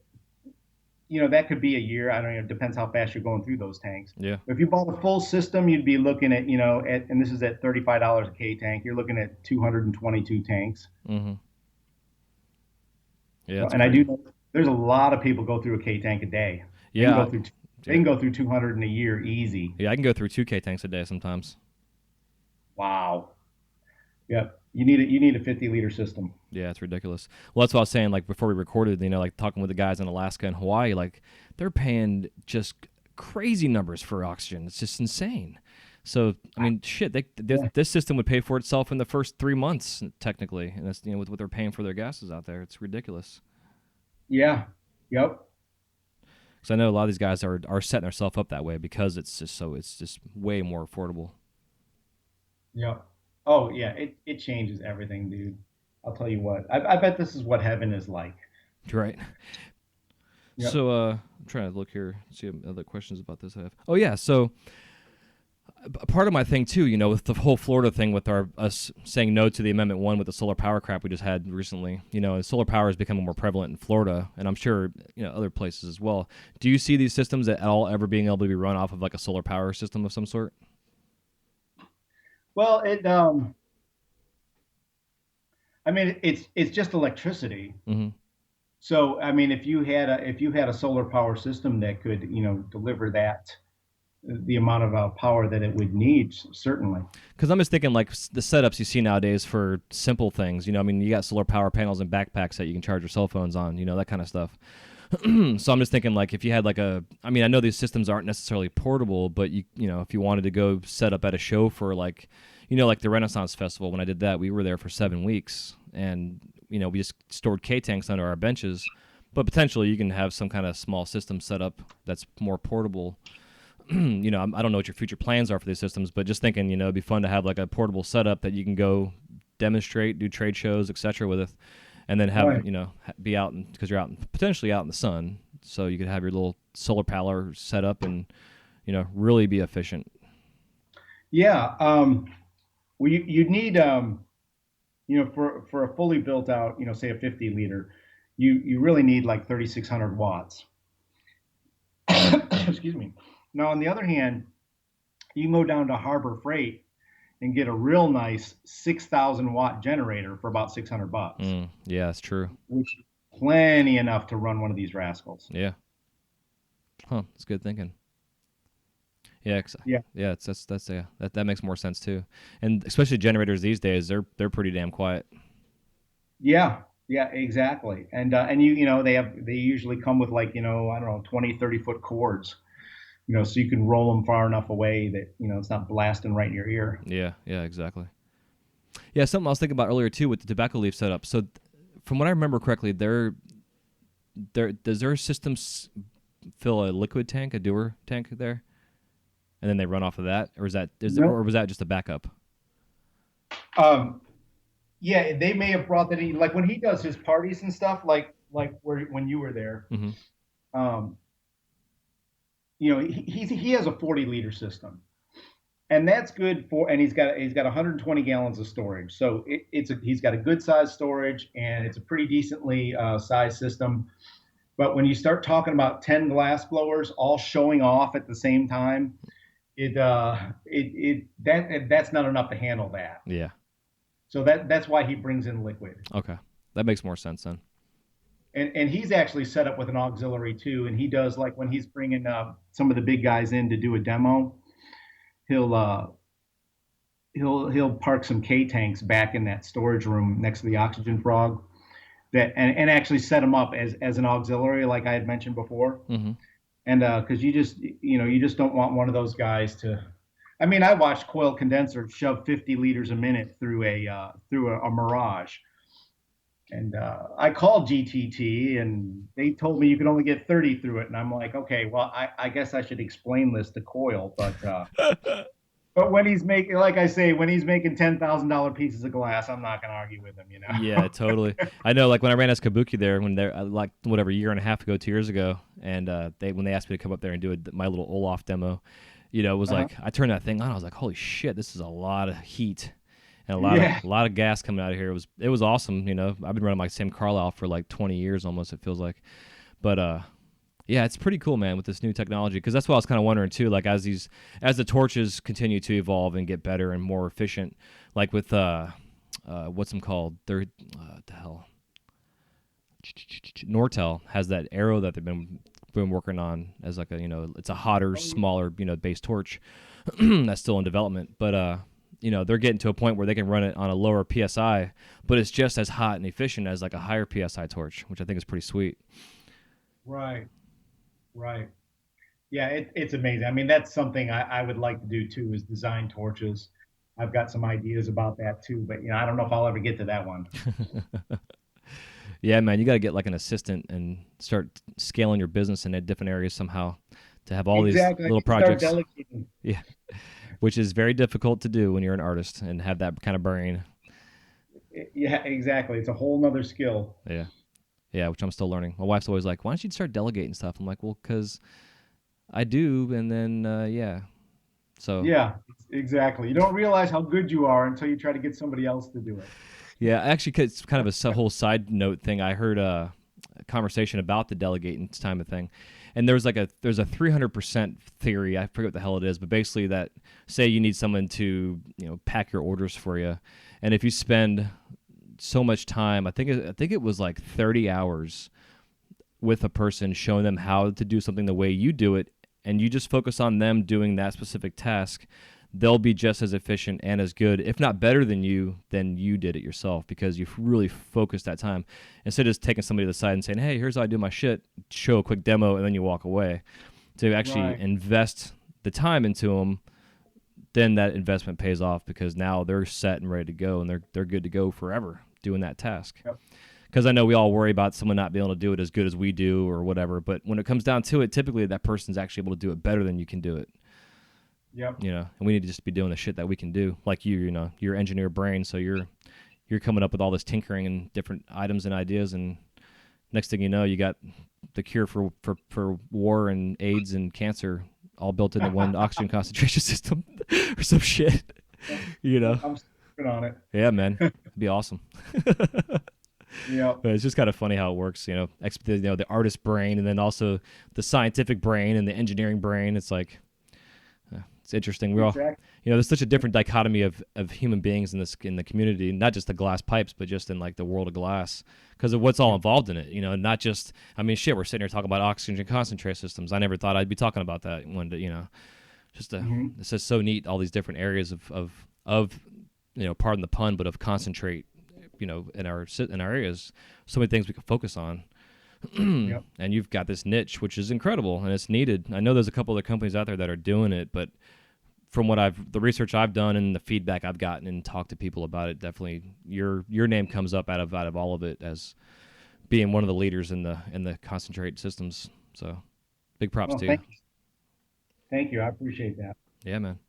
that could be a year. I don't know. It depends how fast you're going through those tanks. Yeah. If you bought a full system, you'd be looking at and this is at $35 a K tank. You're looking at 222 tanks. Mm-hmm. Yeah, So, that's and I crazy. do know there's a lot of people go through a K tank a day. They can Yeah. go through they Yeah. can go through 200 in a year easy. Yeah, I can go through 2K tanks a day sometimes. Wow. Yep. You need a 50-liter system. Yeah, it's ridiculous. Well, that's what I was saying. Like before we recorded, like talking with the guys in Alaska and Hawaii, like they're paying just crazy numbers for oxygen. It's just insane. So I mean, shit, Yeah. this system would pay for itself in the first 3 months, technically, and that's with what they're paying for their gases out there. It's ridiculous. Yeah. Yep. Because I know a lot of these guys are setting themselves up that way because it's just way more affordable. Yep. Oh yeah. It changes everything, dude. I'll tell you what. I bet this is what heaven is like. Right. Yep. So I'm trying to look here, see if other questions about this I have. Oh yeah, so part of my thing too, with the whole Florida thing with us saying no to the Amendment 1 with the solar power crap we just had recently, and solar power is becoming more prevalent in Florida, and I'm sure other places as well. Do you see these systems at all ever being able to be run off of like a solar power system of some sort? Well, I mean, it's just electricity. Mm-hmm. So, I mean, if you had a solar power system that could, deliver the amount of power that it would need, certainly. Because I'm just thinking like the setups you see nowadays for simple things. I mean, you got solar power panels and backpacks that you can charge your cell phones on. That kind of stuff. So I'm just thinking like if you had I mean, I know these systems aren't necessarily portable, but if you wanted to go set up at a show for like the Renaissance Festival, when I did that, we were there for 7 weeks, and we just stored K tanks under our benches. But potentially you can have some kind of small system set up that's more portable. I don't know what your future plans are for these systems, but just thinking, it'd be fun to have like a portable setup that you can go demonstrate, do trade shows, etc. with it, and then have Right. be out because you're potentially out in the sun, so you could have your little solar power set up and really be efficient. Yeah. Well, you'd need, for a fully built out, say a 50 liter, you really need like 3,600 watts. Excuse me. Now, on the other hand, you can go down to Harbor Freight and get a real nice 6,000 watt generator for about $600, Yeah, that's true. which is plenty enough to run one of these rascals. Yeah. Huh. That's good thinking. Yeah, Yeah. yeah, that makes more sense too, and especially generators these days, they're pretty damn quiet. Yeah, yeah, exactly. And they usually come with like, I don't know, 20, 30 foot cords, so you can roll them far enough away that, it's not blasting right in your ear. Yeah, yeah, exactly. Yeah, something I was thinking about earlier too with the tobacco leaf setup. So, from what I remember correctly, their does their system fill a liquid tank, a doer tank there, and then they run off of that, or No. or was that just a backup? Um, yeah, they may have brought that in, like when he does his parties and stuff, like when you were there. Mm-hmm. Um, he has a 40-liter system, and that's good for. And he's got 120 gallons of storage, so he's got a good size storage, and it's a pretty decently sized system. But when you start talking about 10 glass blowers all showing off at the same time, that's not enough to handle that. Yeah. So that's why he brings in liquid. Okay, that makes more sense then. And he's actually set up with an auxiliary too. And he does, like when he's bringing some of the big guys in to do a demo, he'll uh, he'll park some K tanks back in that storage room next to the oxygen frog, and actually set them up as an auxiliary, like I had mentioned before. Mm-hmm. And because you just don't want one of those guys to. I mean, I watched coil condenser shove 50 liters a minute through a Mirage. And I called GTT, and they told me you could only get 30 through it. And I'm like, okay, well, I guess I should explain this to Coil. But when he's making, like I say, when he's making $10,000 pieces of glass, I'm not going to argue with him. Yeah, totally. I know, like when I ran as Kabuki there, when they're like whatever year and a half ago, 2 years ago, and when they asked me to come up there and do my little Olaf demo, it was like I turned that thing on. I was like, holy shit, this is a lot of heat and a lot of gas coming out of here. It was awesome. I've been running my same Carlisle for like 20 years almost. It feels like, but yeah, it's pretty cool, man, with this new technology. Because that's what I was kind of wondering too. Like as the torches continue to evolve and get better and more efficient, like with what's them called? They're the hell. Nortel has that arrow that they've been working on as like it's a hotter, smaller base torch that's still in development, but they're getting to a point where they can run it on a lower psi, but it's just as hot and efficient as like a higher psi torch, which I think is pretty sweet. Right, right. Yeah, it's amazing. I mean, that's something I would like to do too, is design torches. I've got some ideas about that too, but I don't know if I'll ever get to that one. Yeah, man, you got to get like an assistant and start scaling your business in different areas somehow to have all these little projects. Start delegating. Yeah, which is very difficult to do when you're an artist and have that kind of brain. Yeah, exactly. It's a whole nother skill. Yeah. Yeah, which I'm still learning. My wife's always like, why don't you start delegating stuff? I'm like, well, because I do, and then, yeah. So. Yeah, exactly. You don't realize how good you are until you try to get somebody else to do it. Yeah, actually, it's kind of a whole side note thing. I heard a conversation about the delegating time of thing, and there's a 300% theory. I forget what the hell it is, but basically that say you need someone to pack your orders for you, and if you spend so much time, I think it was like 30 hours with a person showing them how to do something the way you do it, and you just focus on them doing that specific task, they'll be just as efficient and as good, if not better than you did it yourself, because you've really focused that time. Instead of just taking somebody to the side and saying, hey, here's how I do my shit, show a quick demo, and then you walk away. To actually invest the time into them, then that investment pays off, because now they're set and ready to go, and they're good to go forever doing that task. Because I know we all worry about someone not being able to do it as good as we do or whatever, but when it comes down to it, typically that person's actually able to do it better than you can do it. Yep. And we need to just be doing the shit that we can do, like your engineer brain. So you're coming up with all this tinkering and different items and ideas, and next thing you know, you got the cure for war and AIDS and cancer all built into one oxygen concentration system or some shit. I'm working on it. Yeah, man, it'd be awesome. Yeah. But it's just kind of funny how it works, the artist brain, and then also the scientific brain and the engineering brain. It's like. It's interesting. We're all, there's such a different dichotomy of human beings in the community, not just the glass pipes, but just in like the world of glass, because of what's all involved in it. Not just, I mean, shit. We're sitting here talking about oxygen concentrate systems. I never thought I'd be talking about that one day. It's just so neat. All these different areas of pardon the pun, but of concentrate in our areas, so many things we can focus on. Yep. And you've got this niche, which is incredible and it's needed. I know there's a couple other companies out there that are doing it, but from the research I've done and the feedback I've gotten and talked to people about it, definitely your name comes up out of all of it as being one of the leaders in the concentrate systems. So big props to you. Thank you. I appreciate that. Yeah, man.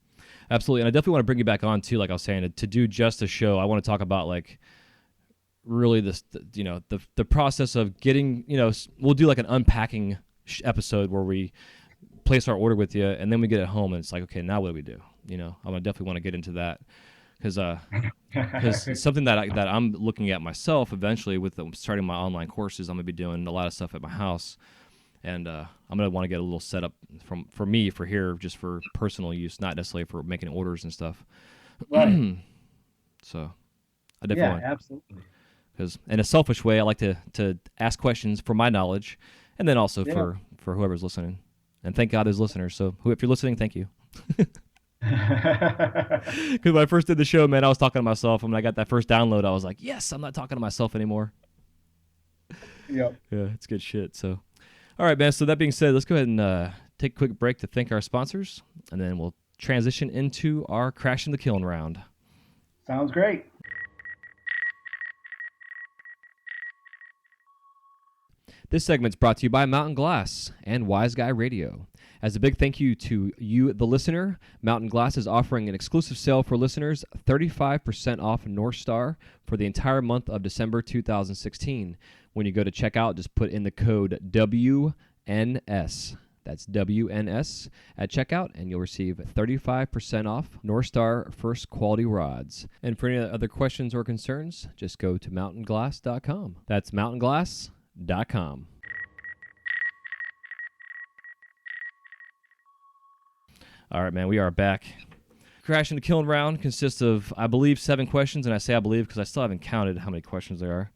Absolutely. And I definitely want to bring you back on too, like I was saying, to do just a show. I want to talk about like really the process of getting, we'll do like an unpacking episode where we place our order with you and then we get it home and it's like, okay, now what do we do? I'm gonna definitely want to get into that because it's something that I'm looking at myself eventually with starting my online courses. I'm gonna be doing a lot of stuff at my house, and I'm gonna want to get a little setup for me for here, just for personal use, not necessarily for making orders and stuff. Right. So I definitely want, absolutely. because in a selfish way, I like to ask questions for my knowledge, and then also for whoever's listening. And thank God there's listeners. So if you're listening, thank you. Because when I first did the show, man, I was talking to myself. And when I got that first download, I was like, yes, I'm not talking to myself anymore. Yep. Yeah, it's good shit. So, all right, man. So that being said, let's go ahead and take a quick break to thank our sponsors. And then we'll transition into our Crashing the Kiln round. Sounds great. This segment's brought to you by Mountain Glass and Wise Guy Radio. As a big thank you to you, the listener, Mountain Glass is offering an exclusive sale for listeners, 35% off North Star for the entire month of December 2016. When you go to checkout, just put in the code WNS. That's WNS at checkout, and you'll receive 35% off North Star First Quality Rods. And for any other questions or concerns, just go to mountainglass.com. That's mountainglass.com. All right, man, we are back. Crashing the Kiln round consists of, I believe, 7 questions, and I say I believe because I still haven't counted how many questions there are.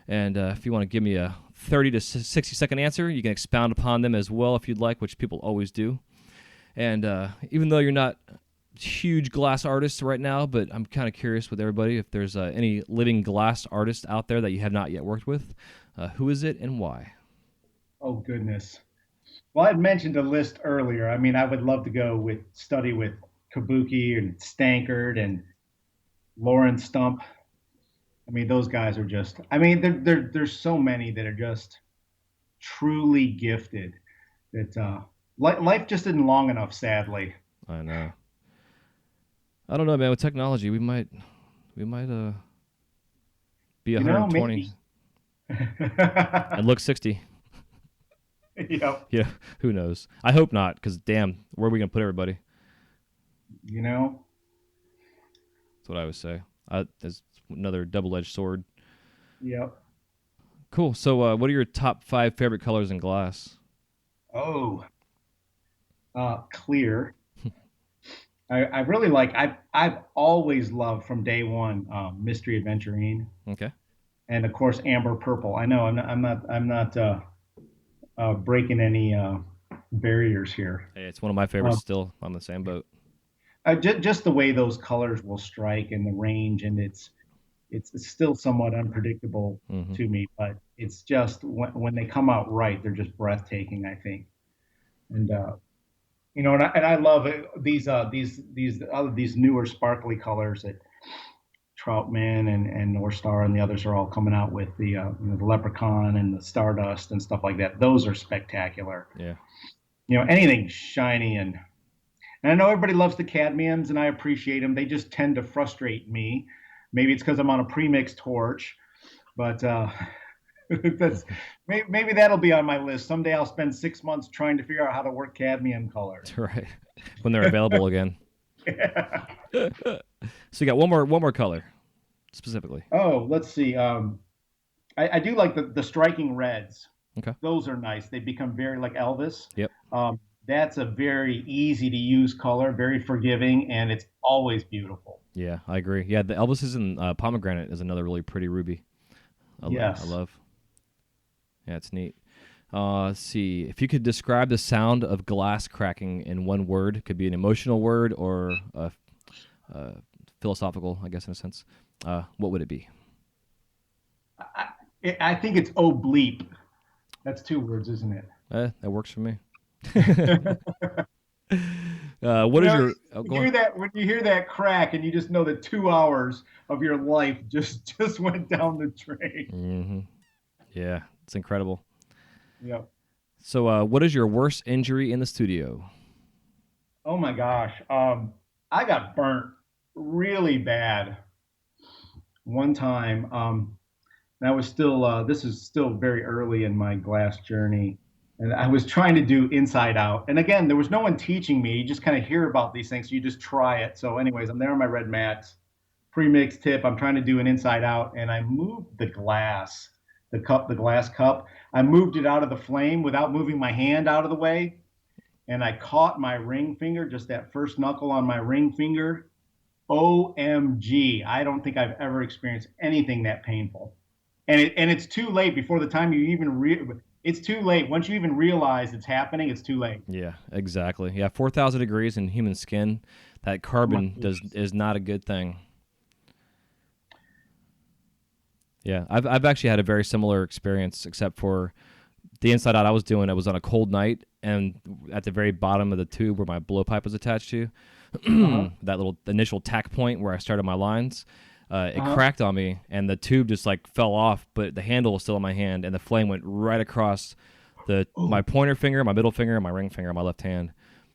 And if you want to give me a 30 to 60-second answer, you can expound upon them as well if you'd like, which people always do. And even though you're not huge glass artists right now, but I'm kind of curious with everybody if there's any living glass artists out there that you have not yet worked with. Who is it and why? Oh, goodness. Well, I mentioned a list earlier. I mean, I would love to study with Kabuki and Stankard and Lauren Stump. I mean, those guys are just, I mean, there's so many that are just truly gifted that life just isn't long enough, sadly. I know. I don't know, man. With technology, we might be 120 and look 60. Yep. Yeah, who knows? I hope not, because damn, where are we going to put everybody? That's what I would say. There's another double-edged sword. Yep. Cool. So what are your top 5 favorite colors in glass? Oh, clear. I really like, I've always loved from day one, Mystery Adventurine. Okay. And of course, Amber Purple. I know I'm not breaking any barriers here. Hey, it's one of my favorites still. On the same boat. Just the way those colors will strike and the range, and it's still somewhat unpredictable to me, but it's just when they come out right, they're just breathtaking, I think. And and I love these newer sparkly colors that Troutman and North Star and the others are all coming out with, the the Leprechaun and the Stardust and stuff like that. Those are spectacular. Yeah. Anything shiny and I know everybody loves the cadmiums, and I appreciate them. They just tend to frustrate me. Maybe it's because I'm on a premix torch, but maybe that'll be on my list. Someday I'll spend 6 months trying to figure out how to work cadmium colors. Right. When they're available again. Yeah. So you got one more color specifically. Oh, let's see. I do like the striking reds. Okay. Those are nice. They become very like Elvis. Yep. That's a very easy to use color, very forgiving, and it's always beautiful. Yeah, I agree. Yeah, the Elvis is in pomegranate is another really pretty ruby. Yes. I love. Yeah, it's neat. Let's see. If you could describe the sound of glass cracking in one word, it could be an emotional word or philosophical, I guess, in a sense. What would it be? I think it's oblique. That's 2 words, isn't it? That works for me. You What is know, your? Oh, go on. when you hear that crack, and you just know that 2 hours of your life just went down the drain. Hmm. Yeah, it's incredible. Yeah. So, what is your worst injury in the studio? Oh my gosh. I got burnt really bad one time. And I was still. This is still very early in my glass journey, and I was trying to do inside out. And again, there was no one teaching me. You just kind of hear about these things, so you just try it. So, anyways, I'm there on my red mats, pre-mix tip. I'm trying to do an inside out, and I moved the glass, the glass cup. I moved it out of the flame without moving my hand out of the way, and I caught my ring finger, just that first knuckle on my ring finger. OMG! I don't think I've ever experienced anything that painful. And it's too late before the time you even it's too late. Once you even realize it's happening, it's too late. Yeah, exactly. Yeah, 4,000 degrees in human skin. That carbon is not a good thing. Yeah, I've actually had a very similar experience, except for the inside out I was doing. I was on a cold night, and at the very bottom of the tube where my blowpipe was attached to, that little initial tack point where I started my lines, it cracked on me, and the tube just like fell off, but the handle was still in my hand, and the flame went right across my pointer finger, my middle finger, and my ring finger on my left hand,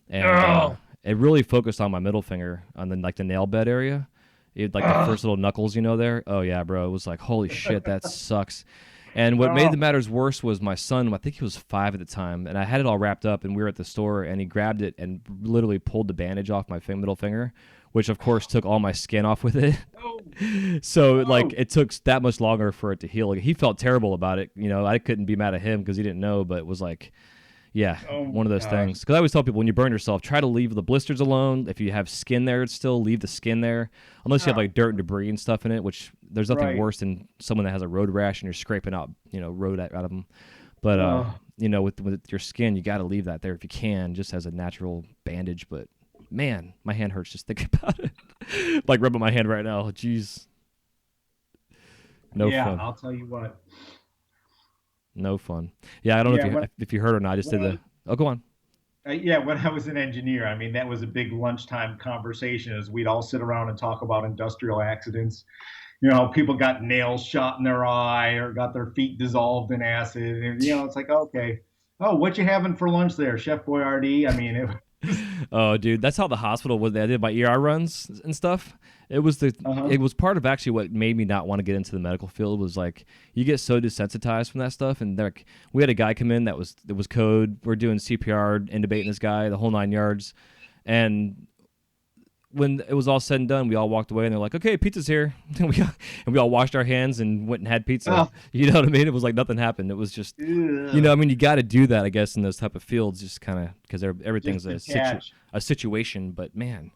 and it really focused on my middle finger on the nail bed area. It, like the first little knuckles, there. Oh yeah, bro. It was like, holy shit, that sucks. And what made the matters worse was my son, I think he was 5 at the time, and I had it all wrapped up, and we were at the store, and he grabbed it and literally pulled the bandage off my middle finger, which of course took all my skin off with it. So like it took that much longer for it to heal. Like, he felt terrible about it. I couldn't be mad at him because he didn't know, but it was like, yeah, one of those things. Because I always tell people, when you burn yourself, try to leave the blisters alone. If you have skin there, still leave the skin there, unless you have like dirt and debris and stuff in it. Which there's nothing worse than someone that has a road rash and you're scraping out, road out of them. But with your skin, you got to leave that there if you can, just as a natural bandage. But man, my hand hurts just thinking about it. Like rubbing my hand right now. Jeez. No fun. I'll tell you what. No fun. Yeah, I don't know if you heard or not. I just did the. Oh, go on. When I was an engineer, I mean, that was a big lunchtime conversation as we'd all sit around and talk about industrial accidents. People got nails shot in their eye or got their feet dissolved in acid. And, it's like, okay. Oh, what you having for lunch there, Chef Boyardee? I mean, oh, dude, that's how the hospital was. I did my ER runs and stuff. It was it was part of actually what made me not want to get into the medical field. Was like you get so desensitized from that stuff. And we had a guy come in that was code. We're doing CPR, intubating this guy, the whole 9 yards. And when it was all said and done, we all walked away, and they're like, "Okay, pizza's here." and we all washed our hands and went and had pizza. Oh. You know what I mean? It was like nothing happened. It was just, I mean, you got to do that, I guess, in those type of fields, just kind of because everything's a situation. But man,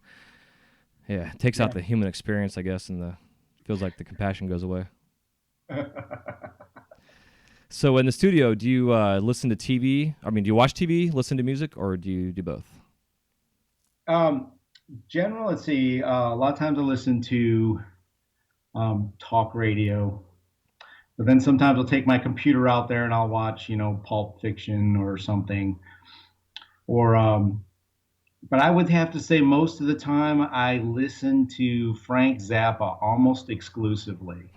yeah, it takes out the human experience, I guess, and feels like the compassion goes away. So in the studio, do you listen to TV? I mean, do you watch TV, listen to music, or do you do both? General, let's see. A lot of times I listen to talk radio, but then sometimes I'll take my computer out there and I'll watch, Pulp Fiction or something. Or, but I would have to say most of the time I listen to Frank Zappa almost exclusively.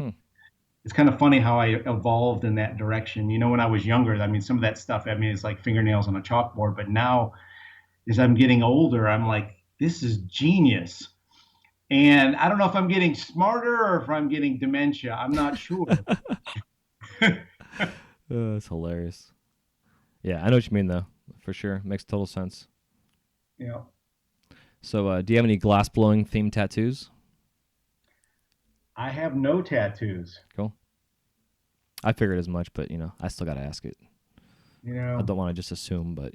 It's kind of funny how I evolved in that direction. When I was younger, I mean, some of that stuff, I mean, it's like fingernails on a chalkboard. But now, as I'm getting older, I'm like, this is genius. And I don't know if I'm getting smarter or if I'm getting dementia. I'm not sure. That's hilarious. Yeah, I know what you mean, though, for sure. Makes total sense. Yeah. So do you have any glass-blowing themed tattoos? I have no tattoos. Cool. I figured as much, but, I still got to ask it. I don't want to just assume, but,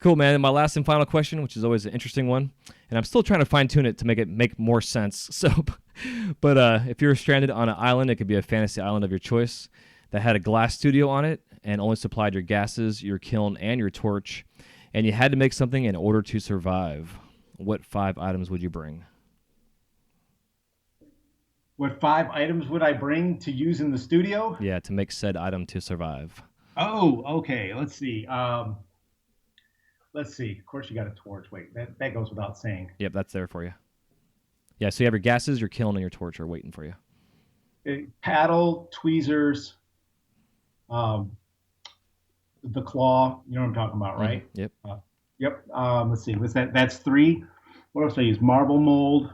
Cool, man. And my last and final question, which is always an interesting one, and I'm still trying to fine-tune it to make it make more sense. So, but if you're stranded on an island, it could be a fantasy island of your choice that had a glass studio on it and only supplied your gases, your kiln, and your torch, and you had to make something in order to survive. What 5 items would you bring? What 5 items would I bring to use in the studio? Yeah, to make said item to survive. Oh, okay. Let's see. Let's see. Of course, you got a torch. Wait, that goes without saying. Yep, that's there for you. Yeah, so you have your gases, your kiln, and your torch are waiting for you. Paddle, tweezers, um, the claw. You know what I'm talking about, right? Yep. Yep. Let's see. What's that? That's three. What else do I use? Marble mold.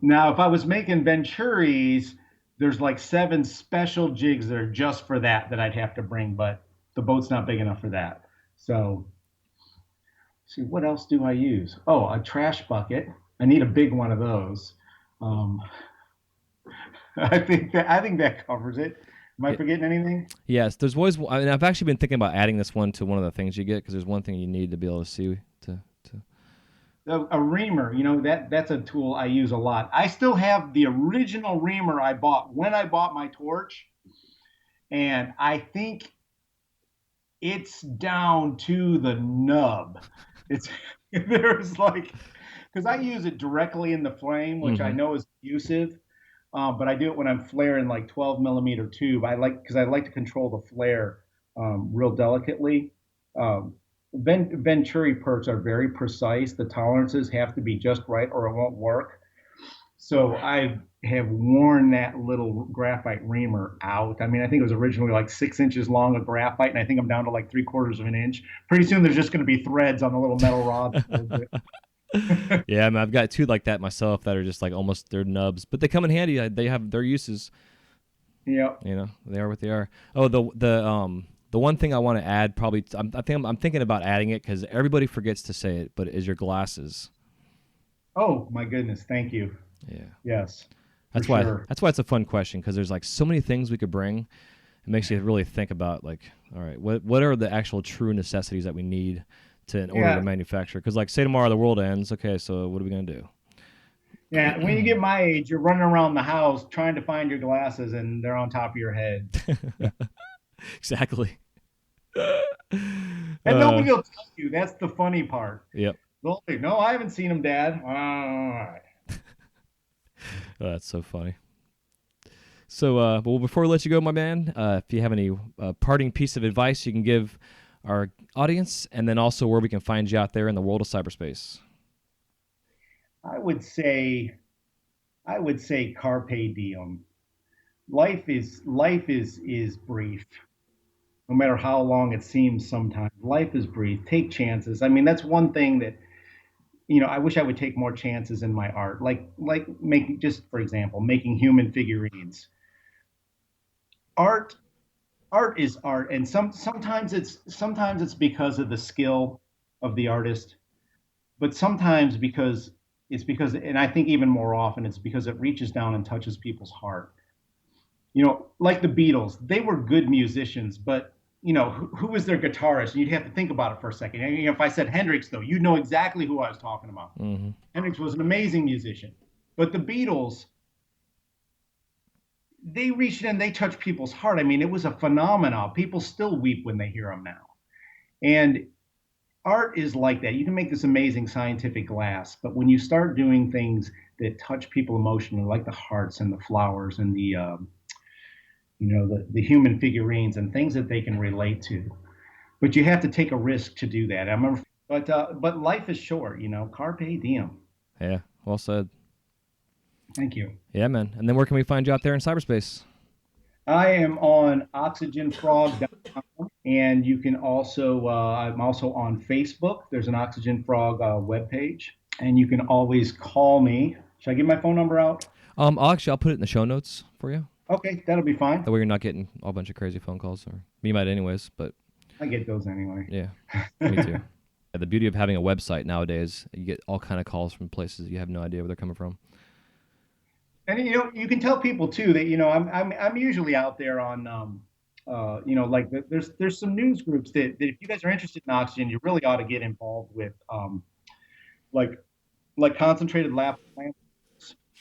Now, if I was making venturis, there's like 7 special jigs that are just for that I'd have to bring, but the boat's not big enough for that. So, see, what else do I use? Oh, a trash bucket. I need a big one of those. Um, I think that covers it. Am I forgetting anything? Yes, there's always. I mean, I've actually been thinking about adding this one to one of the things you get because there's one thing you need to be able to see to. A reamer, that's a tool I use a lot. I still have the original reamer I bought when I bought my torch, and I think it's down to the nub. It's there's like because I use it directly in the flame, which I know is abusive, but I do it when I'm flaring like 12 millimeter tube. I like to control the flare real delicately. Um, Venturi perks are very precise. The tolerances have to be just right or it won't work. So I have worn that little graphite reamer out. I mean, I think it was originally like 6 inches long of graphite, and I think I'm down to like 3/4 of an inch. Pretty soon there's just going to be threads on the little metal rod. Yeah, I mean, I've got two like that myself that are just like almost they're nubs, but they come in handy. They have their uses. Yeah. They are what they are. Oh, the one thing I want to add probably I'm thinking about adding it because everybody forgets to say it, but is your glasses. Oh my goodness, thank you. Yeah. Yes. That's why it's a fun question because there's like so many things we could bring. It makes you really think about like, all right, what are the actual true necessities that we need in order to manufacture? Because like say tomorrow the world ends, okay, so what are we gonna do? Yeah, when you get my age, you're running around the house trying to find your glasses, and they're on top of your head. Exactly. And nobody will tell you. That's the funny part. Yep. They'll say, no, I haven't seen them, Dad. All right. Oh, that's so funny. So, well, before we let you go, my man, if you have any parting piece of advice you can give our audience, and then also where we can find you out there in the world of cyberspace. I would say carpe diem. Life is brief. No matter how long it seems sometimes, life is brief. Take chances. I mean, that's one thing that I wish I would take more chances in my art. Like making, just for example, making human figurines. Art art is art, and sometimes it's because of the skill of the artist, but sometimes because and I think even more often it's because it reaches down and touches people's heart. Like the Beatles, they were good musicians, but who was their guitarist? And you'd have to think about it for a second. And, if I said Hendrix, though, you'd know exactly who I was talking about. Mm-hmm. Hendrix was an amazing musician, but the Beatles, they reached in, they touched people's heart. I mean, it was a phenomenon. People still weep when they hear them now. And art is like that. You can make this amazing scientific glass, but when you start doing things that touch people emotionally, like the hearts and the flowers and the human figurines and things that they can relate to, but you have to take a risk to do that. I remember, but life is short. Carpe diem. Yeah, well said. Thank you. Yeah, man. And then where can we find you out there in cyberspace? I am on oxygenfrog.com, and you can also, I'm also on Facebook. There's an Oxygen Frog webpage, and you can always call me. Should I give my phone number out? I'll put it in the show notes for you. Okay, that'll be fine. That way you're not getting a bunch of crazy phone calls, or me might anyways, but I get those anyway. Yeah, me too. The beauty of having a website nowadays, you get all kind of calls from places you have no idea where they're coming from. And you can tell people too that I'm usually out there on like there's some news groups that if you guys are interested in oxygen, you really ought to get involved with, like concentrated lab plants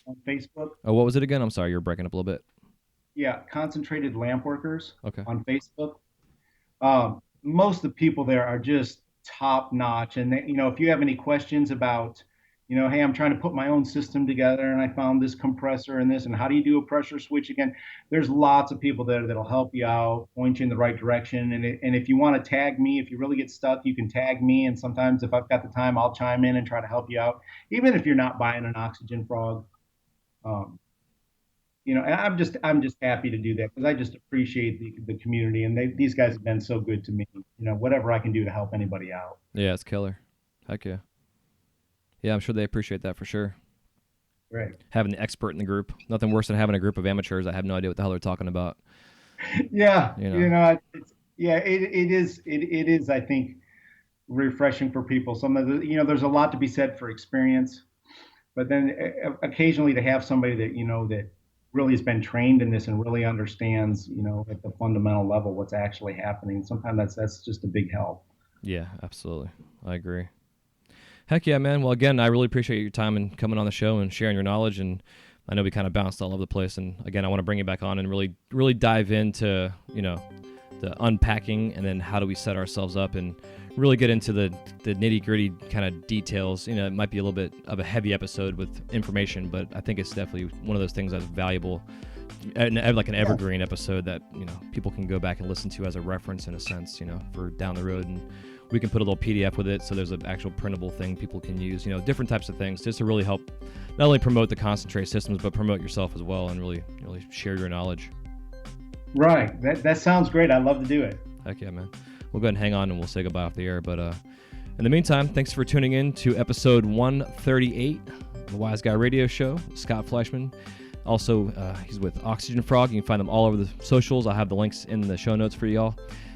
on Facebook. Oh, what was it again? I'm sorry, you're breaking up a little bit. Yeah, concentrated lamp workers. Okay. On Facebook. Most of the people there are just top notch, and if you have any questions about Hey, I'm trying to put my own system together and I found this compressor and this, and how do you do a pressure switch again? There's lots of people there that'll help you out, point you in the right direction. And if you want to tag me, if you really get stuck, you can tag me. And sometimes if I've got the time, I'll chime in and try to help you out, even if you're not buying an oxygen frog. Um, and I'm just happy to do that because I just appreciate the community, and these guys have been so good to me. Whatever I can do to help anybody out. Yeah, it's killer. Heck yeah. Yeah, I'm sure they appreciate that for sure. Right. Having the expert in the group. Nothing worse than having a group of amateurs that have no idea what the hell they're talking about. Yeah. You know. It is, I think, refreshing for people. Some of there's a lot to be said for experience, but then occasionally to have somebody that really has been trained in this and really understands, at the fundamental level what's actually happening. Sometimes that's just a big help. Yeah, absolutely. I agree. Heck yeah, man. Well, again, I really appreciate your time and coming on the show and sharing your knowledge. And I know we kind of bounced all over the place. And again, I want to bring you back on and really, really dive into, the unpacking and then how do we set ourselves up and really get into the nitty gritty kind of details. It might be a little bit of a heavy episode with information, but I think it's definitely one of those things that's valuable, like an evergreen episode that, people can go back and listen to as a reference in a sense, for down the road. And we can put a little PDF with it, so there's an actual printable thing people can use, different types of things just to really help not only promote the concentrate systems, but promote yourself as well and really share your knowledge. Right. That sounds great. I'd love to do it. Heck yeah, man. We'll go ahead and hang on and we'll say goodbye off the air. But in the meantime, thanks for tuning in to episode 138 of the Wise Guy Radio Show. Scott Fleishman. Also, he's with Oxygen Frog. You can find them all over the socials. I'll have the links in the show notes for y'all.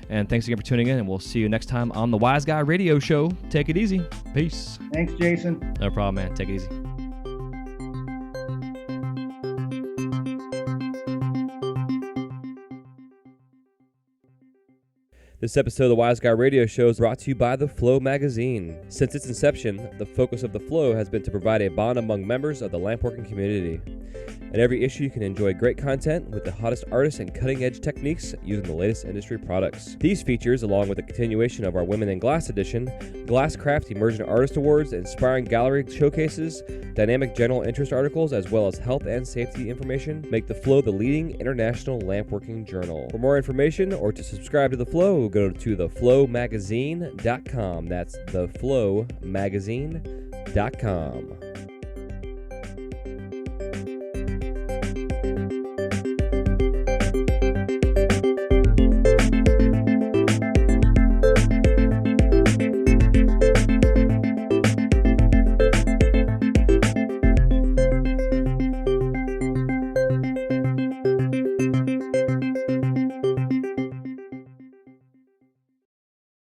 And thanks again for tuning in, and we'll see you next time on the Wise Guy Radio Show. Take it easy. Peace. Thanks, Jason. No problem, man. Take it easy. This episode of the Wise Guy Radio Show is brought to you by The Flow magazine. Since its inception, the focus of The Flow has been to provide a bond among members of the lampworking community. In every issue, you can enjoy great content with the hottest artists and cutting-edge techniques using the latest industry products. These features, along with the continuation of our Women in Glass edition, Glasscraft Emerging Artist Awards, inspiring gallery showcases, dynamic general interest articles, as well as health and safety information, make The Flow the leading international lampworking journal. For more information or to subscribe to The Flow, go to theflowmagazine.com. That's theflowmagazine.com.